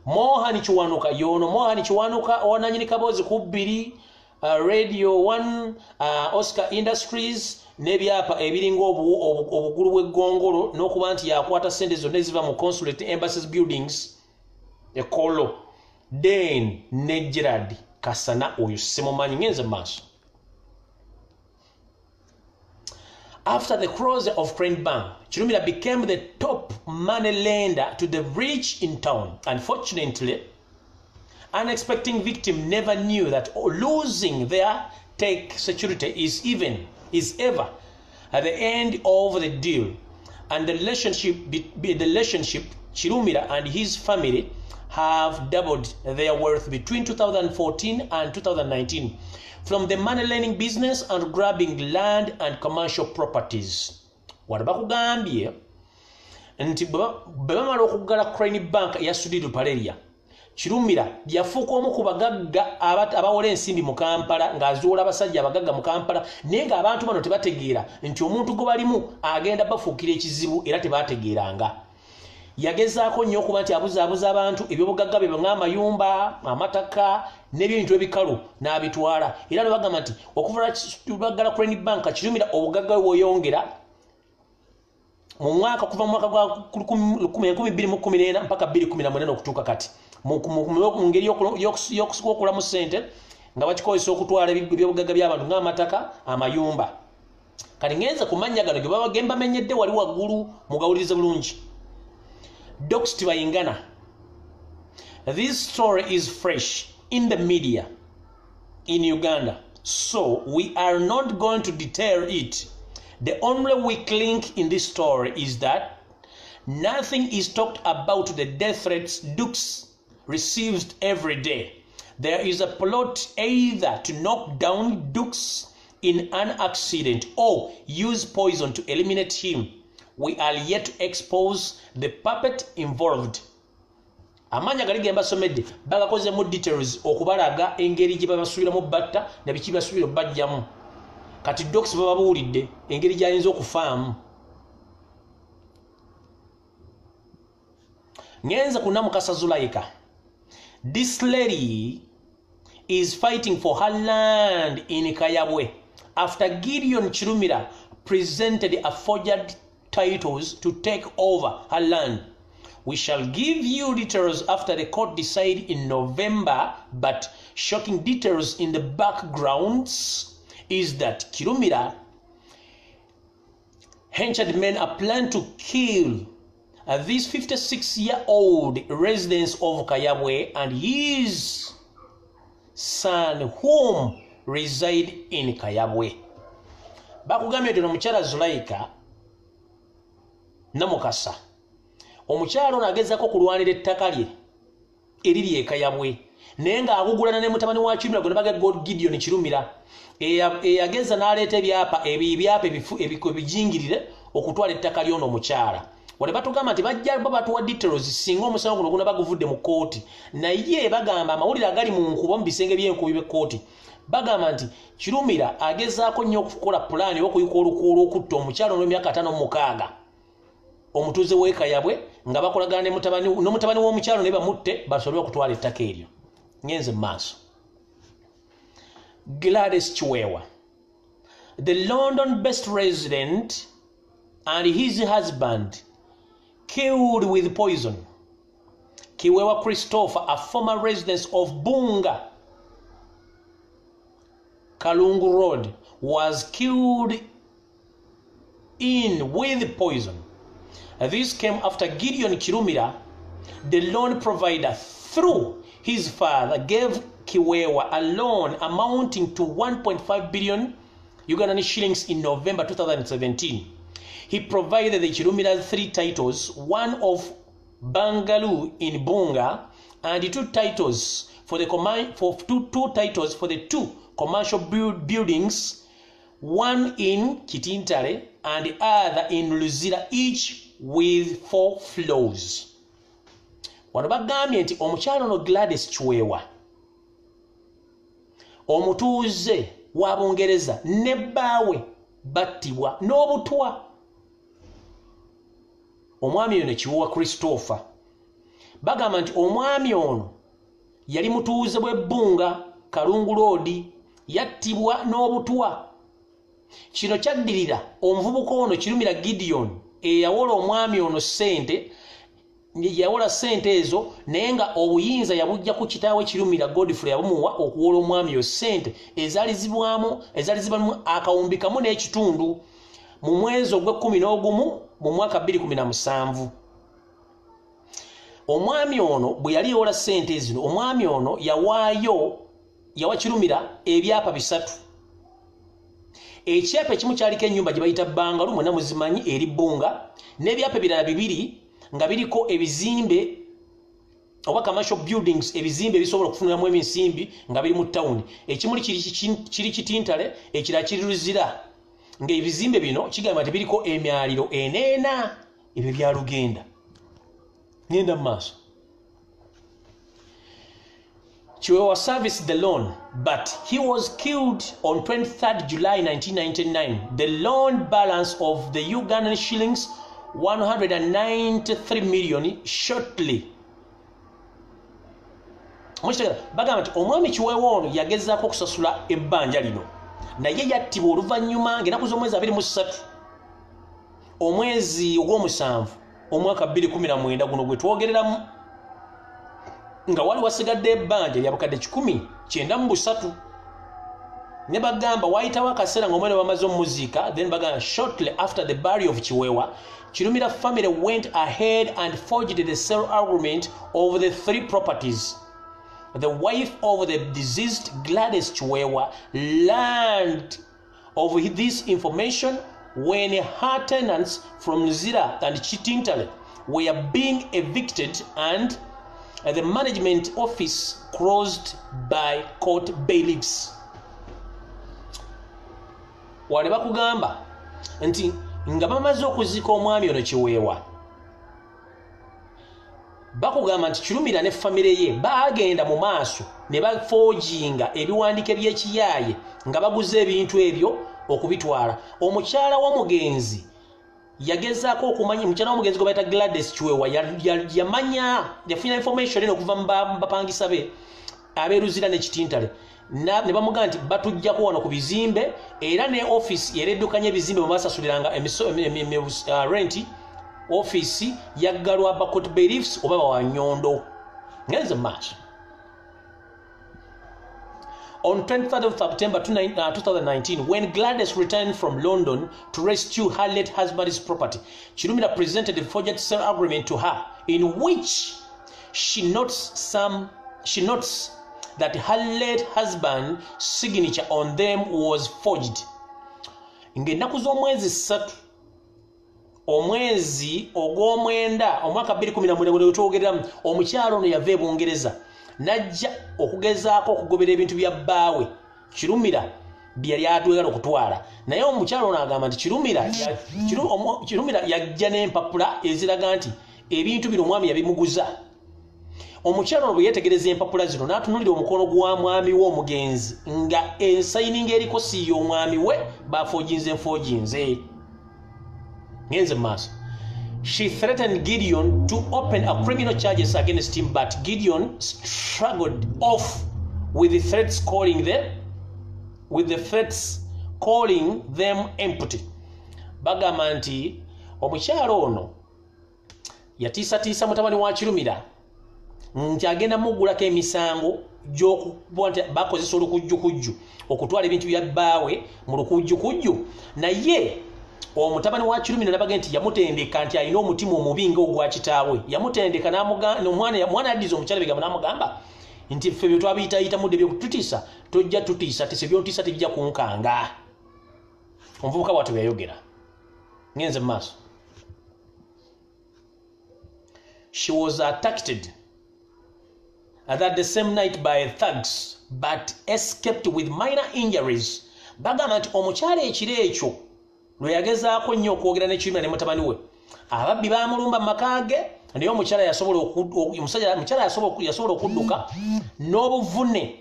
Mohan Chiwanuka yono, Mohan Chiwanuka onanyini kabozi kubiri, Radio 1, Oscar Industries, nebyapa ebiringo obugulu bw'eggongolo n'okuba nti yakwata sente zonna eziva mu consulate embassies buildings ekolo then ne Gerard Kasana oyo simumanyi ngenze maaso. After the closure of Crane Bank, Kirumira became the top money lender to the rich in town. Unfortunately, unexpected victim never knew that losing their tech security is ever at the end of the deal, and the relationship Kirumira and his family have doubled their worth between 2014 and 2019 from the money lending business and grabbing land and commercial properties. Bakugambye nti bamala okuggala Crane Bank ya Sudiru Paleria, Kirumira yafuuka omu ku bagagga abawola ensimbi mu Kampala ng'azuula abasajja abagagga mu Kampala, naye ng'abantu bano tebategeera nti omuntu gwe balimu agenda bafuukira ekizibu era tebategeeranga. Yagezaako nnyo okuba nti abuzaabuza abantu ebyobugagga bye ng'amayumba, amataka n'ebintu ebikalu n'abitwala, era ne bagamba nti okuva Crane Bank Kirumira obugagga bweyongera mu mwaka kuva mu mwaka gwa 2014 mpaka 2018 okutuuka kati mu ngeri y'okulamu ssente nga bakikozesa okutwala ebyobugagga by'abantu ng'amataka, amayumba. Kati ngenze ku mannya gano ge mbamenyedde wali waggulu mugawulirize bulungi. Docs tibayingana. This story is fresh in the media in Uganda, so we are not going to detail it. The only weak link in this story is that nothing is talked about the death threats Dukes receives every day. There is a plot either to knock down Dukes in an accident or use poison to eliminate him. We are yet to expose the puppet involved. Amanya gali gemba somedde bagakoze mu details okubalaga engeri gye babasuubiramu batta ne biki basuubira bajjamu. Kati Docs bababuulidde engeri gy'ayinza okufaamu. Ngenza ku Namukasa Zulaika. This lady is fighting for her land in Kayabwe after Gideon Kirumira presented a forged titles to take over her land. We shall give you details after the court decide in November, but shocking details in the backgrounds is that Kirumira henchard men are planned to kill this 56-year-old resident of Kayabwe and his son whom reside in Kayabwe. Bakugambye nti omukyala Zulaika Namukasa omukyalo nagezako kulwanira ettaka lye eriri e Kayabwe naye ng'agugulana ne mutabani wa Kirumira gwe baga Gideon Kirumira eyageza n'aleeta ebyapa ebijingirire okutwala ettaka ly'ono omukyala. Wale batugamba nti bajja batuwa details singa omusango guno guna baguvudde mu kooti, naye bagamba amawulire agali mu nkuba mu bisenge by'enkubi b'ekkooti bagamba nti Kirumira agezaako nnyo okukola pulaani okuyika olukuulo okutta omukyalo n'emyaka 56 omutuuze w'e Kayabwe nga bakolagana n'omutabani w'omukyalo ne bamutte basobole okutwala ettaka eryo. Ngenze maaso. Gladys Chiwewa, the London-based resident, and his husband killed with poison. Kiwewa Christopher, a former resident of Bunga, Kalungu Road was killed in with poison. This came after Gideon Kirumira, the loan provider, through his father, gave Kiwewa a loan amounting to 1.5 billion Ugandan shillings in November 2017. He provided the Kirumira 3 titles, one of Bangalore in Bunga, and two titles for the two titles for the 2 commercial buildings, one in Kitintale and the other in Luzira, each with 4 floors. Wano bagambye nti omukyalo no Gladys Chwewa omutuuze wa Bungereza ne bbaawe battibwa n'obutwa. Omwami ono Kiwuwa Christopher bagamba nti omwami ono yali mutuuze bw'ebbunga Kalungu Road, yattibwa n'obutwa. Kino kyaddirira omuvubuka ono Kirumira Gideon eyawola omwami ono ssente, yawola ssente ezo naye nga obuyinza yabujja ku kitaawe Kirumira Godfrey yabumuwa okuwola omwami yo ssente ezaalizibwamu akawumbi kamu n'ekitundu mu mwezi ogw'E11 mu mwaka 2017. Omwami ono bwe yali yawola ssente zino, omwami ono yawa Kirumira ebyapa 3. Ekyapa ekimu kyaliko ennyumba gye bayita Bangalu, mwena muzimanyi eri Bunga, n'ebyapa ebirala 2 nga biriko ebizimbe oba commercial buildings, ebizimbe ebisobola okufuniramu eminsimbi nga biri mu town. Ekimuli kiri Kitintale, ekirala kiri Luzira, ng'ebizimbe bino kigamba nti biriko emyaliro 4 ebyo bya lugenda. Ngenda mu maaso. Chiwewa serviced the loan, but he was killed on 23rd July 1999. The loan balance of the Ugandan shillings 193 million shortly. Bagamba nti omwami Chiwewa ono yagezaako okusasula ebbanja lino, naye yattibwa oluvannyuma ng'ennaku z'omwezi 23 omwezi ogw'omusanvu omwaka 2019 guno gwe twogereramu, nga wali wasigadde ebbanja lya bukadde 193. Ne bagamba wayitawo akaseera ng'omwene bamaze omuziika, then bagamba shortly after the burial of Chiwewa, Kirumira family went ahead and forged the sale agreement of the 3 properties. The wife of the deceased, Gladys Chiwewa, learned of this information when her tenants from Luzira and Kitintale were being evicted and the management office closed by court bailiffs. Wale bakugamba nti nga bamaze okuziika omwami ono Chiwewa, bakugamba nti Kirumira ne famire ye bagenda mu maaso ne bafoojinga ebiwandiike by'ekiyaaye nga baguze ebintu ebyo okubitwala. Omukyala w'omugenzi yagezaako okumanya, mukyala w'omugenzi gwe bayita Gladys Chiwewa yamanya, yafuna information eno okuva mu bapangisa be abeeruzira ne Kitintale, ne bamugamba nti batujjako wano ku bizimbe, era ne office yereddukanya ebizimbe bwe basasuliranga rent office yaggalwa ba court bailiffs oba bawanyondo. Ngenze maaso. On 23rd of September 2019, when Gladys returned from London to rescue her late husband's property, Kirumira presented a forged sale agreement to her, in which she notes that her late husband's signature on them was forged. Ng'ennaku z'omwezi 3 omwezi ogw'omwenda omwaka 2019 wetwogereramu, omukyalo ono yava e Bungereza najja okugezaako okugobera ebintu bya bbaawe Kirumira bye yali atwegala okutwala, naye omukyalo ono agamba nti Kirumira yajja n'empapula eziraga nti ebintu bino omwami yabimuguza. Omukyalo ono bwe yeetegereza empapula zino n'atunuulira omukono gwa mwami we omugenzi nga ensayininga eriko si y'omwami we, baafoojinze. Ngenze maaso. She threatened Gideon to open a criminal charges against him, but Gideon struggled off with the threats calling them empty. Bagamba nti omukyalo ono yatiisatiisa mutabani wa Kirumira nti agenda muggulako emisango gy'okubonti bakozesa olukujjukujju okutwala ebintu bya bbaawe mu lukujjukujju naye omutabani wa Kirumira nabaga nti yamutendeka nti alina omutima omubi ng'ogwa kitaawe yamutendeka omwana yaddiza omukyala bigamba n'amugamba nti ffe bye twabiyitayita mudde byokututiisa tojja tutiisa tise byontiisa tebijja kunkanga omuvubuka bw'atyo yayogera ngenze mu maaso. She was attacked that the same night by thugs but escaped with minor injuries. Bagamba nti omukyala ekiro ekyo lwe yagezaako nnyo okwogera ne Kirumira ne mutabani we ababbi baamulumba mu maka ge naye omukyala yasobola okudduka n'obuvune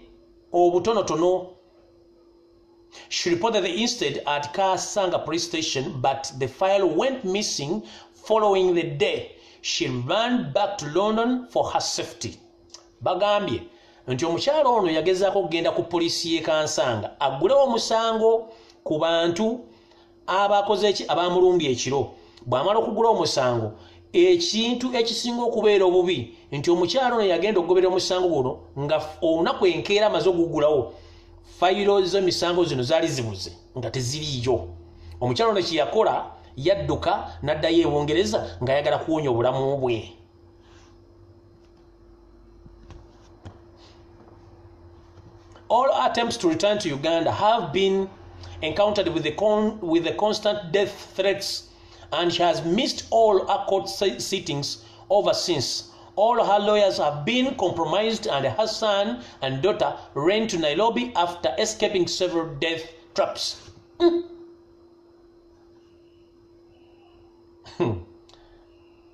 obutonotono. She reported the incident at Kasanga police station but the file went missing following the day. She ran back to London for her safety. Bagambye nti omukyala ono yagezaako okugenda ku poliisi y'e Kansanga aggulewo omusango ku bantu abakoze eki abamulumbye ekiro. Bw'amala okugulawo omusango ekintu ekisinga okubeera obubi nti omukyala ono yagenda okugoberera omusango guno nga olunaku enkeera amaze okugulawo fayiro z'emisango zino zaali zibuze nga teziriiyo. Omukyala ono kye yakola yadduka n'addayo e Bungereza ng'ayagala kuwonya obulamu bwe. All attempts to return to Uganda have been encountered with the constant death threats and she has missed all her court sittings ever since. All her lawyers have been compromised and her son and daughter ran to Nairobi after escaping several death traps.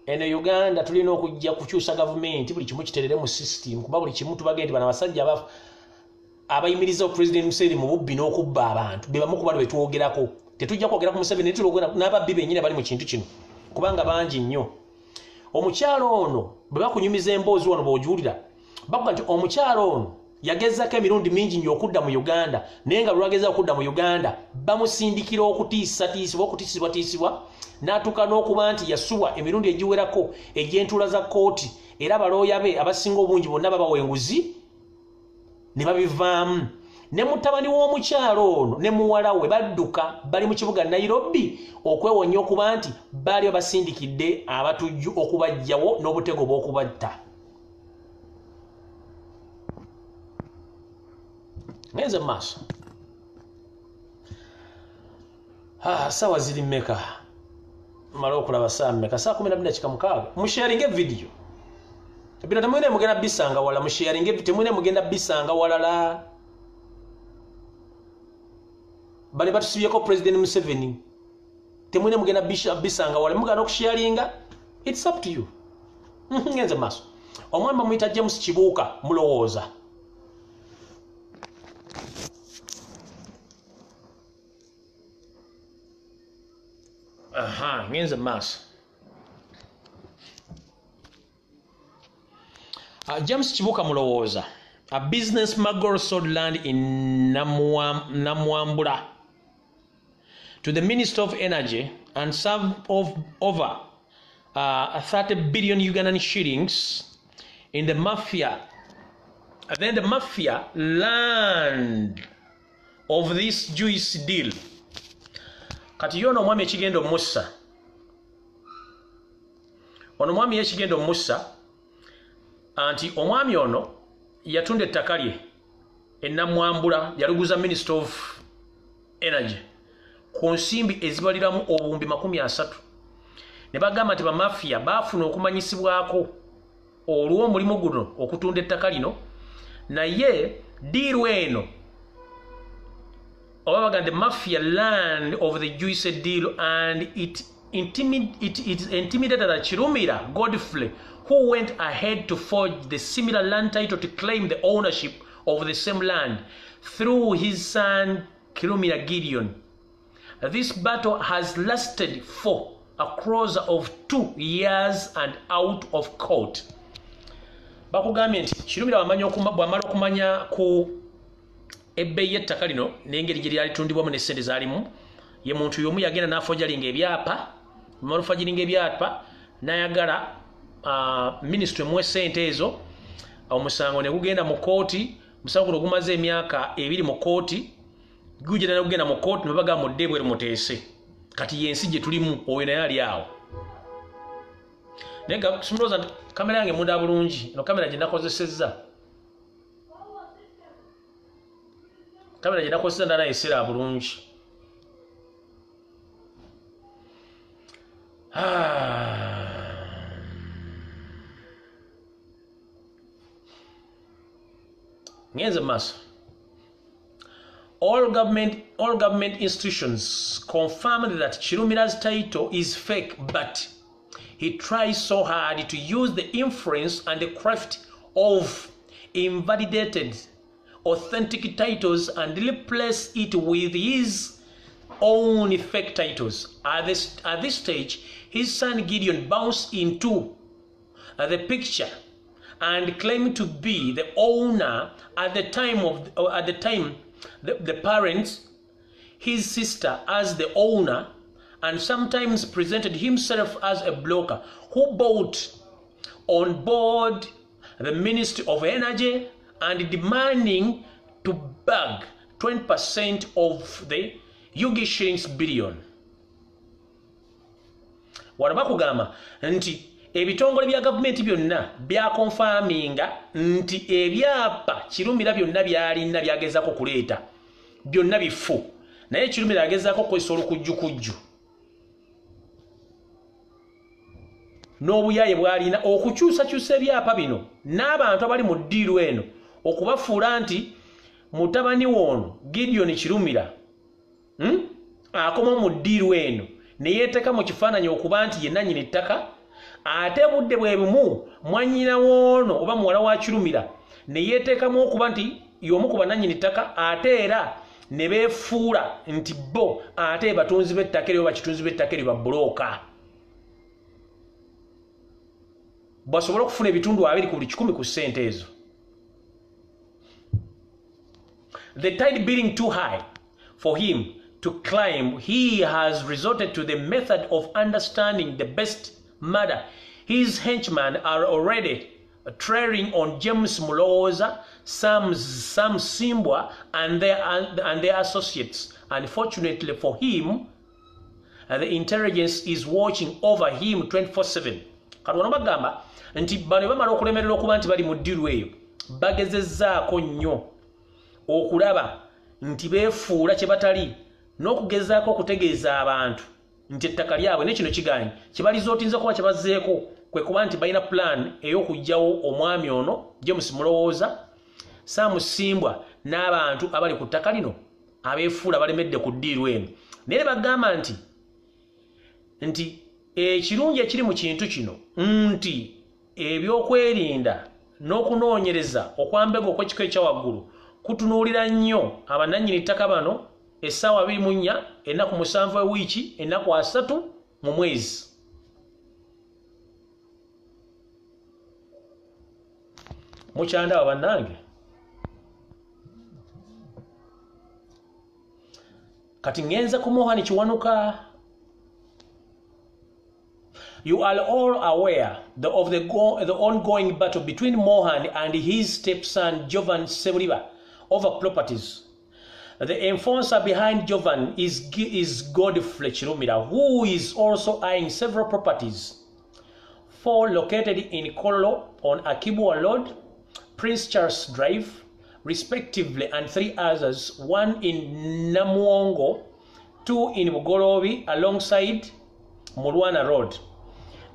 Eno Uganda tulina okujja kukyusa gavumenti buli kimu kiterere mu system kuba buli kimu tubagende bana abasajja abayimiriza President Museveni mu bubbi n'okubba abantu be bamu ku bali betwogerako tetujja kwogera ku Museveni netulogera n'ababbi bennyine bali mu kintu kino kubanga bangi nnyo. Omukyalo ono bwe bakunyumiza emboozi wano bw'ojuwulira bakuga nti omukyalo ono yagezaako emirundi mingi nnyo okudda mu Uganda naye nga lwageza okudda mu Uganda bamusindikira okutiisibwa n'atuuka n'okuba nti yasubwa emirundi egiwerako egy'entuula za kooti era abalooya be abasinga obungi bonna babawa enguzi ne babivaamu. Ne mutabani w'omukyalo ono ne muwala we badduka bali mu kibuga Nairobi okwewonya okuba nti baali babasindikidde abatujju okubajjawo n'obutego bw'okubatta. Ngenze maaso sawa ziri mmeka mala okulaba saa mmeka saa 12:06 musharinge video ebira temwine mugenda bisanga wala musharinge temwine mugenda bisanga walala bali batusibyeko President Museveni temwine mugenda bisanga wala mugana okusharinga it's up to you. Ngenze maaso omwamba muyita James Kibuuka mulowooza ngenze maaso James Kibuuka mulowooza a business mogul sold land in Namwambula to the Minister of Energy and some of over 30 billion Ugandan shillings in the mafia. And then the mafia learned of this Jewish deal. Kati yono omwami ekigendo Musa. Ono omwami ekigendo Musa anti omwami ono yatunda ettaka lye Namwambula yaluguza Minister of Energy ku nsimbi ezibaliramu obuwumbi 30. Ne bagamba nti bamafia baafuna okumanyisibwako olw'omulimu guno okutunda ettaka lino naye diiru eno the mafia learned of the Jewish deal and it intimidated Kirumira Godfrey, who went ahead to forge the similar land title to claim the ownership of the same land through his son Kirumira Gideon. This battle has lasted for a cruiser of 2 years and out of court. Bakugambye nti Kirumira bw'amala okumanya ku ebbeeyi y'ettaka lino n'engeri gye lyalitundibwamu ne ssente zaalimu ye muntu y'omu yagenda n'afojalinga ebyapa bamalufajiringa ebyapa n'ayagala minisitule emuwe ssente ezo omusango ne gugenda mu kooti musango guno gumaze emyaka 2 mu kooti gujja na kugenda mu kooti nebaga mu ddebwe muteese kati yensi gye tulimu oyo naye ali awo nenga simuloza kamera yange munda bulungi no kamera gye nakozesezza ndala esera bulungi ngenze maso all government institutions confirmed that Chirumira's title is fake, but he tries so hard to use the influence and the craft of invalidated authentic titles and replace it with his own fake titles. At this stage, his son Gideon bounced into the picture and claimed to be the owner at the time. The parents, his sister as the owner, and sometimes presented himself as a broker who bought on board the Ministry of Energy and demanding to bag 20% of the Yugi shillings billion. Wanabakugama nti ebitongole bya government byonna bya confirminga nti ebyapa Kirumira byonna byalina byagezako kuleeta byonna bifu naye Kirumira yagezako kwesa olukujjukujju n'obuyaye bwalina okukyusakyusa ebyapa bino n'abantu abali mu ddiiru eno okubafuula nti mutabani w'ono Gideon Kirumira akoma mu ddiiru eno ne yeeteka mu kifaananyi okuba nti ye nannyini ttaka ate budde bwe bumu mwannyina w'ono oba muwala wa Kirumira ne yeeteekamu okuba nti y'omu ku bannannyini ttaka ate era ne beefuula nti bo ate batunzi b'ettaka eryo bakitunzi b'ettaka eryo babulooka basobola okufuna ebitundu 2 ku buli 100 ku ssente ezo. The tide being too high for him to climb, he has resorted to the method of understanding the best murder. His henchmen are already trailing on James Muloza, Sam Simbwa, and their associates. Unfortunately for him, the intelligence is watching over him 24/7. Katwana bagamba nti bano bamala okulemerera okuba nti bali mu ddiiru eyo bagezezzaako nnyo okulaba nti beefuula kye batali n'okugezaako okutegeeza abantu nti ettaka lyabwe n'ekino kigaanyi kye balizootinza kuba kye bazzeeko kwe kuba nti balina plan ey'okuggyawo omwami ono James Mulowooza, Sam Simbwa n'abantu abali ku ttaka lino abeefuula balemedde ku ddiiru eno. Naye bagamba nti ekirungi ekiri mu kintu kino nti ebyokwerinda n'okunoonyereza okwambega okw'ekika ekyawaggulu kutunuulira nnyo abannannyini ttaka bano essaawa 24 ennaku 7 ewiiki ennaku 3 mu mwezi. Mukyandaba bannange kati ngenza ku Mohan Kiwanuka. You are all aware of the ongoing battle between Mohan and his stepson Jovan Sebuliba over properties. The enforcer behind Jovan is Godfrey Kirumira, who is also eyeing several properties. 4 located in Kololo on Akibwa Road, Prince Charles Drive, respectively, and 3 others, 1 in Namuongo, 2 in Bugolobi, alongside Mulwana Road.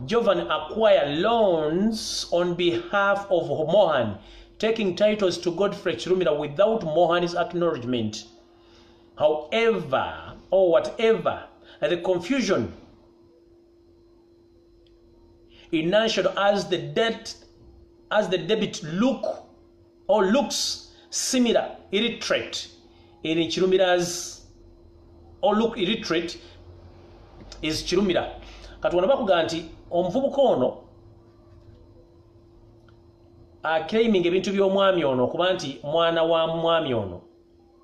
Jovan acquired loans on behalf of Mohan, taking titles to Godfrey Kirumira without Mohan's acknowledgement. However, or whatever, the confusion initial as the debit looks similar, illiterate in Kirumira's, or look illiterate is Kirumira. Katwana bakuga nti omuvubuka ono claiming ebintu by'omwami ono kuba nti mwana wa mwami ono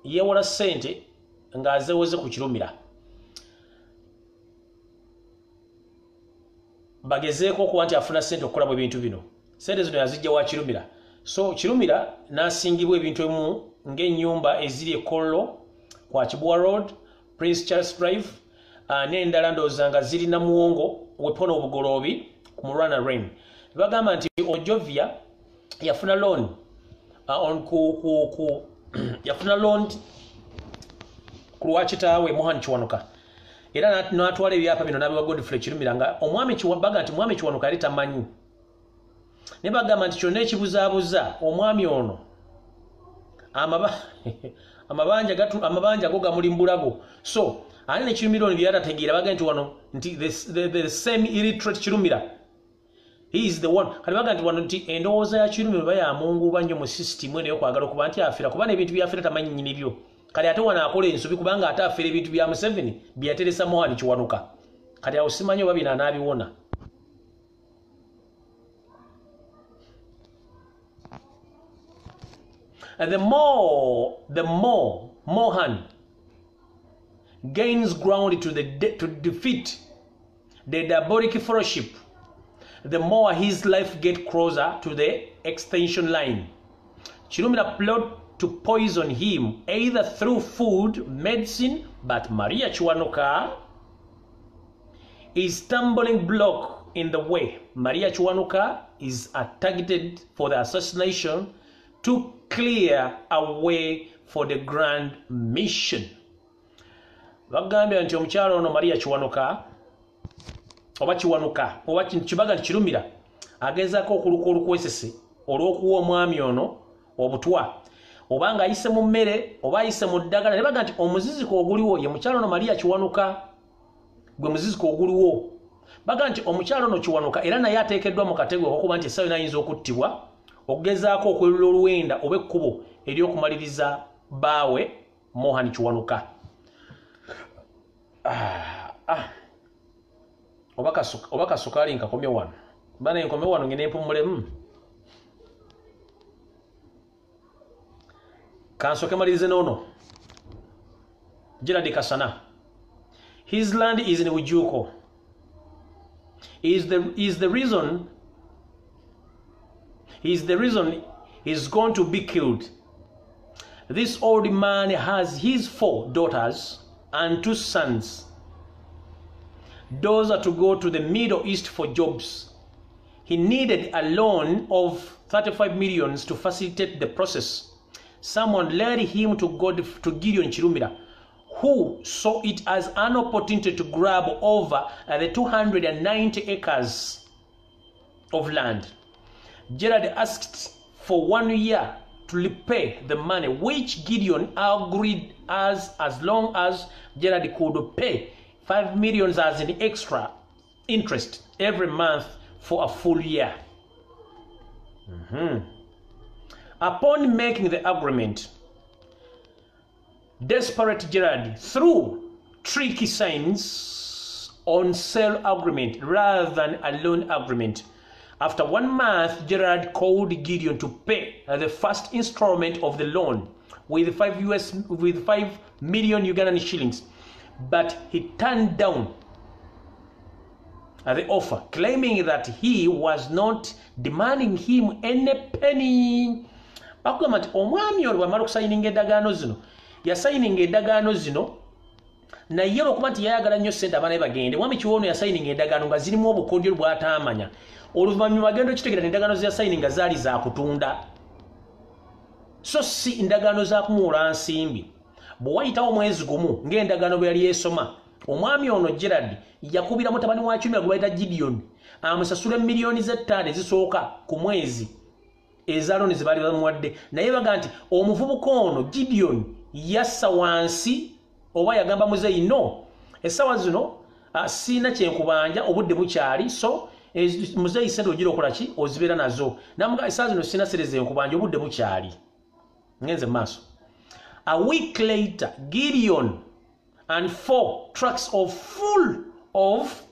yeewola ssente ng'azeeweze ku Kirumira. Bagezeeko okuba nti afuna ssente okukolako ebintu bino. Ssente zino yazijja wa Kirumira So Kirumira nasingibwa ebintu emu ng'ennyumba eziri e Kollo kwa Kibwa Road, Prince Charles Drive, n'endala ndowooza nga ziri Namuwongo wepona obugoloobi ku Murwana Rain. Bagamba nti Ojovia yafuna loan yafuna loan ku lwakitaawe Mohan Kiwanuka. Era n'atwala ebyapa bino n'abiwa Godfrey Kirumira nga baga nti mwami Kiwanuka yali tamanyi. Ne bagamba nti kyonna ekibuzaabuza omwami ono amabanja go gamuli mbulago. So ani ne Kirumira ono byatategeera baga nti wano nti the same illiterate Kirumira, he is the one. Kati baga nti wano nti endowooza ya Kirumira bayamunguba nnyo mu system eno y'okwagala okuba nti afira kuba n'ebintu byafira tamanyi nnyini byo. Kati ate wana akola ensobi kubanga ate afira ebintu bya Museveni byateresa Mohan Kiwanuka. Kati awo simanyi oba bino anaabiwona. And the more Mohan gains ground to defeat the diabolic fellowship, the more his life gets closer to the extinction line. Kirumira plot to poison him either through food, medicine, but Maria Kiwanuka is stumbling block in the way. Maria Kiwanuka is targeted for the assassination to clear a way for the grand mission. Bagambye nti omukyalo ono Maria Kiwanuka oba kibaga nti Kirumira agezaako okuluka olukwesese olw'okuwa omwami ono obutwa obanga ayise mu mmere oba ayise mu ddagala. Ne baga nti omuziziko oguliwo ye mukyalo ono Maria Kiwanuka, gwe muziziko oguliwo. Baga nti omukyalo ono Kiwanuka era naye ateekeddwa mu katego okuba nti essaawa n'ayinza okuttibwa okugezaako okwelula oluwenda oba ekkubo ery'okumaliriza baawe Mohan Kiwanuka. Oba kasukaali nkakomye wano bana enkomye wano ngene empumulemu kansoke malirize n'ono Gerald Kasana. His land is in Ujuko. Is the reason he's going to be killed. This old man has his 4 daughters and 2 sons. Those are to go to the Middle East for jobs. He needed a loan of 35 million to facilitate the process. Someone led him to Gideon Kirumira, who saw it as an opportunity to grab over the 290 acres of land. Gerald asked for 1 year to repay the money, which Gideon agreed as long as Gerald could pay 5 million as an extra interest every month for a full year. Upon making the agreement, desperate Gerald threw tricky signs on sale agreement rather than a loan agreement. After 1 month, Gerald called Gideon to pay the first installment of the loan with 5 million Ugandan shillings, but he turned down the offer, claiming that he was not demanding him any penny. Bakugamba nti omwami olwo bw'amala okusayininga endagaano zino yasayininga endagaano zino naye olwokuba nti yayagala nnyo ssente abaana be bagende. Mwami Kiwono yasayininga endagaano nga zirimu obukodyo bw'ataamanya. Oluvannyuma bagenda okitegeera endagaano ze yasayininga zaali za kutunda, so si endagaano za kumuwula nsimbi. Bwe wayitawo omwezi gumu ng'endagaano bwe yali yeesoma, omwami ono Gerald yakubira mutabani wa Kirumira gwe bayita Gideon amusasula miliyoni z'ettaano ezisooka ku mwezi ezalooni ze baali bamuwadde. Naye baga nti omuvubuka ono Gideon yassa wansi oba yagamba muzeeyi no, essaawa zino siina kyenkubanja, obudde bukyali, so muzeeyi sente ogira okola ki ozibeera nazo. Namuga essaawa zino siina sente zenkubanja, obudde bukyali, ngenze mu maaso. A week later, Gideon and 4 trucks full of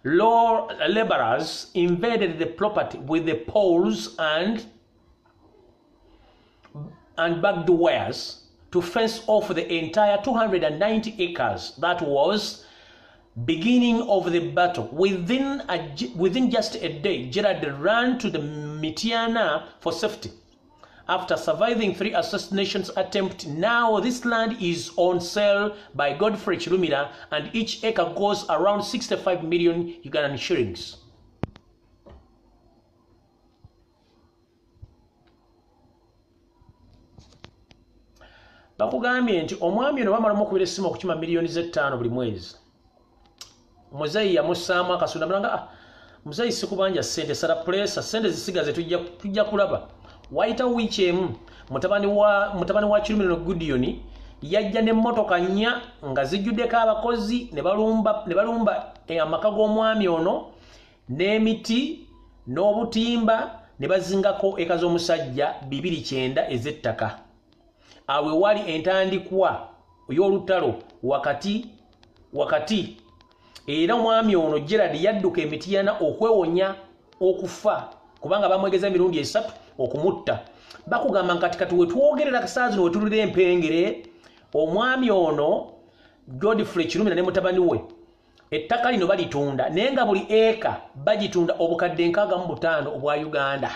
laborers invaded the property with the poles and backed wires to fence off the entire 290 acres that was beginning of the battle, within just a day, Gerald ran to the Mityana for safety. After surviving 3 assassinations attempts, now this land is on sale by Godfrey Chilumira, and each acre goes around 65 million Ugandan shillings. Bakugambye nti omwami ono bamala mukubira essimu okukima miliyoni ze5 buli mwezi. Muzeyi yamusaamu akasunda mulanga muzeyi sikubanja sente sala pressa sente zisigaze tujja kulaba. Waita wiiki emu mutabani wa Chilumira Gudioni yajja n'emmotoka nnya nga zijjuddeko abakozi ne balumba amaka g'omwami ono n'emiti n'obutimba ne bazingako eka z'omusajja 209 ez'ettaka. Awe wali entandikwa y'olutalo wakati era omwami ono Gerald yadduka Emityana okwewonya okufa kubanga bamwegeza emirundi 3 okumutta. Bakugamba kati wetwogerera kasaazi wetulira empengere omwami ono Godfrey Chilumira ne mutabani we ettaka lino balitunda naye nga buli eka bagitunda obukadde 65 obwa Uganda.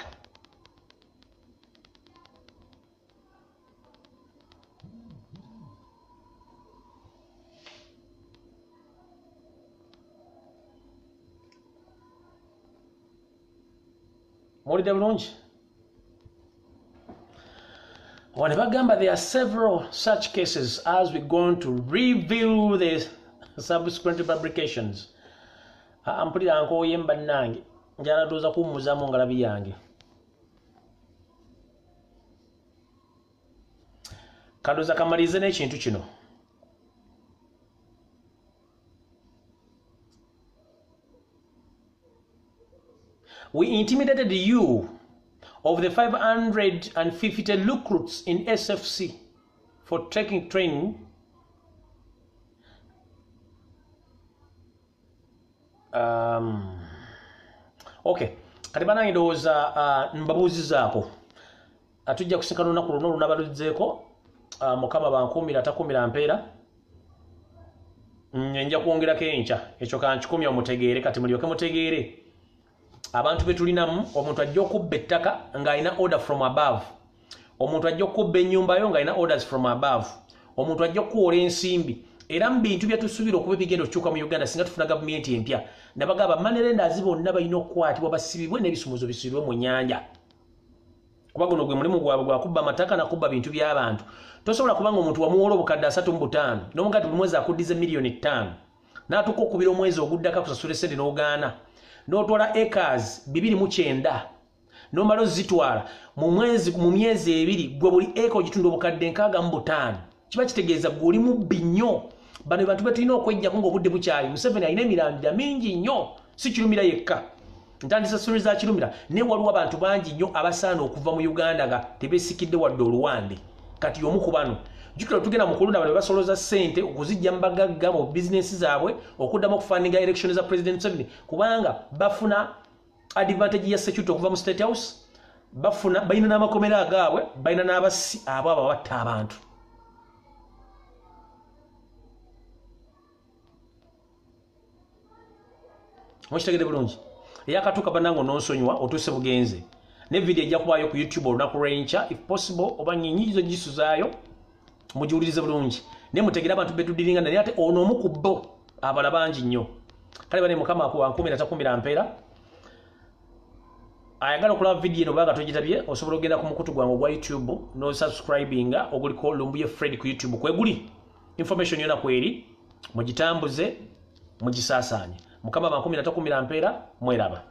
Mawulire bulungi. When bagamba there are several such cases as we're going to review the subsequent publications. Ampulira nkoye mbannange njala doza kummuzamu ngalabi yange. Kadoza kamalize n'ekintu kino. We intimidated you of the 550 recruits in SFC for taking training. Okay. Kati banange ndowooza mbabuuzizaako. Atujja kusinkana olunaku luno lunabaludzeeko Mukama bankuumira takuumira mpeera. Nja kwongerako enkya ekyo kankikumya omutegeere kati mulyoke mutegeere. Abantu betulinamu omuntu ajja okubba ettaka ng'alina order from above. Omuntu ajja okubba ennyumba yo ng'alina orders from above. Omuntu ajja okuwola ensimbi. Era mu bintu byetusuubira okuba ebigenda okukyuka mu Uganda singa tufuna gavumenti empya. Nabagamba manerendazi bonna balina okukwatibwa basibibwe n'ebisumuzo bisibibwe mu nnyanja. Kuba guno gwe mulimu gwabwe gwa kubba amataka na kubba bintu by'abantu. Tosobola kubanga omuntu wamuwola obukadde 35 n'omugati buli mwezi akuddiza miliyoni 5 n'atuuka okubira omwezi oguddako kusasula essente n'ogaana. N'otwala acres 209 n'omala ozitwala mu myezi 2 gwe buli eka ogitunda obukadde 65. Kiba kitegeeza gwe oli mubbi nnyo. Bano bantu betulina okwejjako ng'obudde bukyali. Museveni alina emirandira mingi nnyo, si Chilumira yekka. Ntandisa stories za Chilumira naye waliwo abantu bangi nnyo abasaana okuva mu Uganda nga tebeesikidde wadde oluwande. Kati y'omu ku bano jukira tugenda mu kulunda bano basoloza ssente okuzijja mu bagagga mu bizinesi zaabwe okuddamu okufandinga election za President Museveni kubanga bafuna advantage ya security okuva mu State House, balina n'amakomera agaabwe, balina n'abassi abo ababatta abantu. Mwikitegedde bulungi. Eyakatuuka bannange n'onsonyiwa otuuse bugenze. Ne video ejja kubaayo ku YouTube olunaku lw'enkya if possible oba nnyinyizo gisuzaayo mujiwulirize bulungi. Ne mutegera abantu betudiringa naye ate ono omu ku bo abala bangi nnyo. Kale bane Mukama akuwankumira takumira mpeera. Ayagala okulaba video eno baga togitabye osobola okugenda ku mukutu gwange ogwa YouTube no subscribinga oguliko Lumbuye Fred ku YouTube kweguli. Information yona kweri mugitambuze mugisaasaanye. Mukama bankumira takumira mpeera mweraba.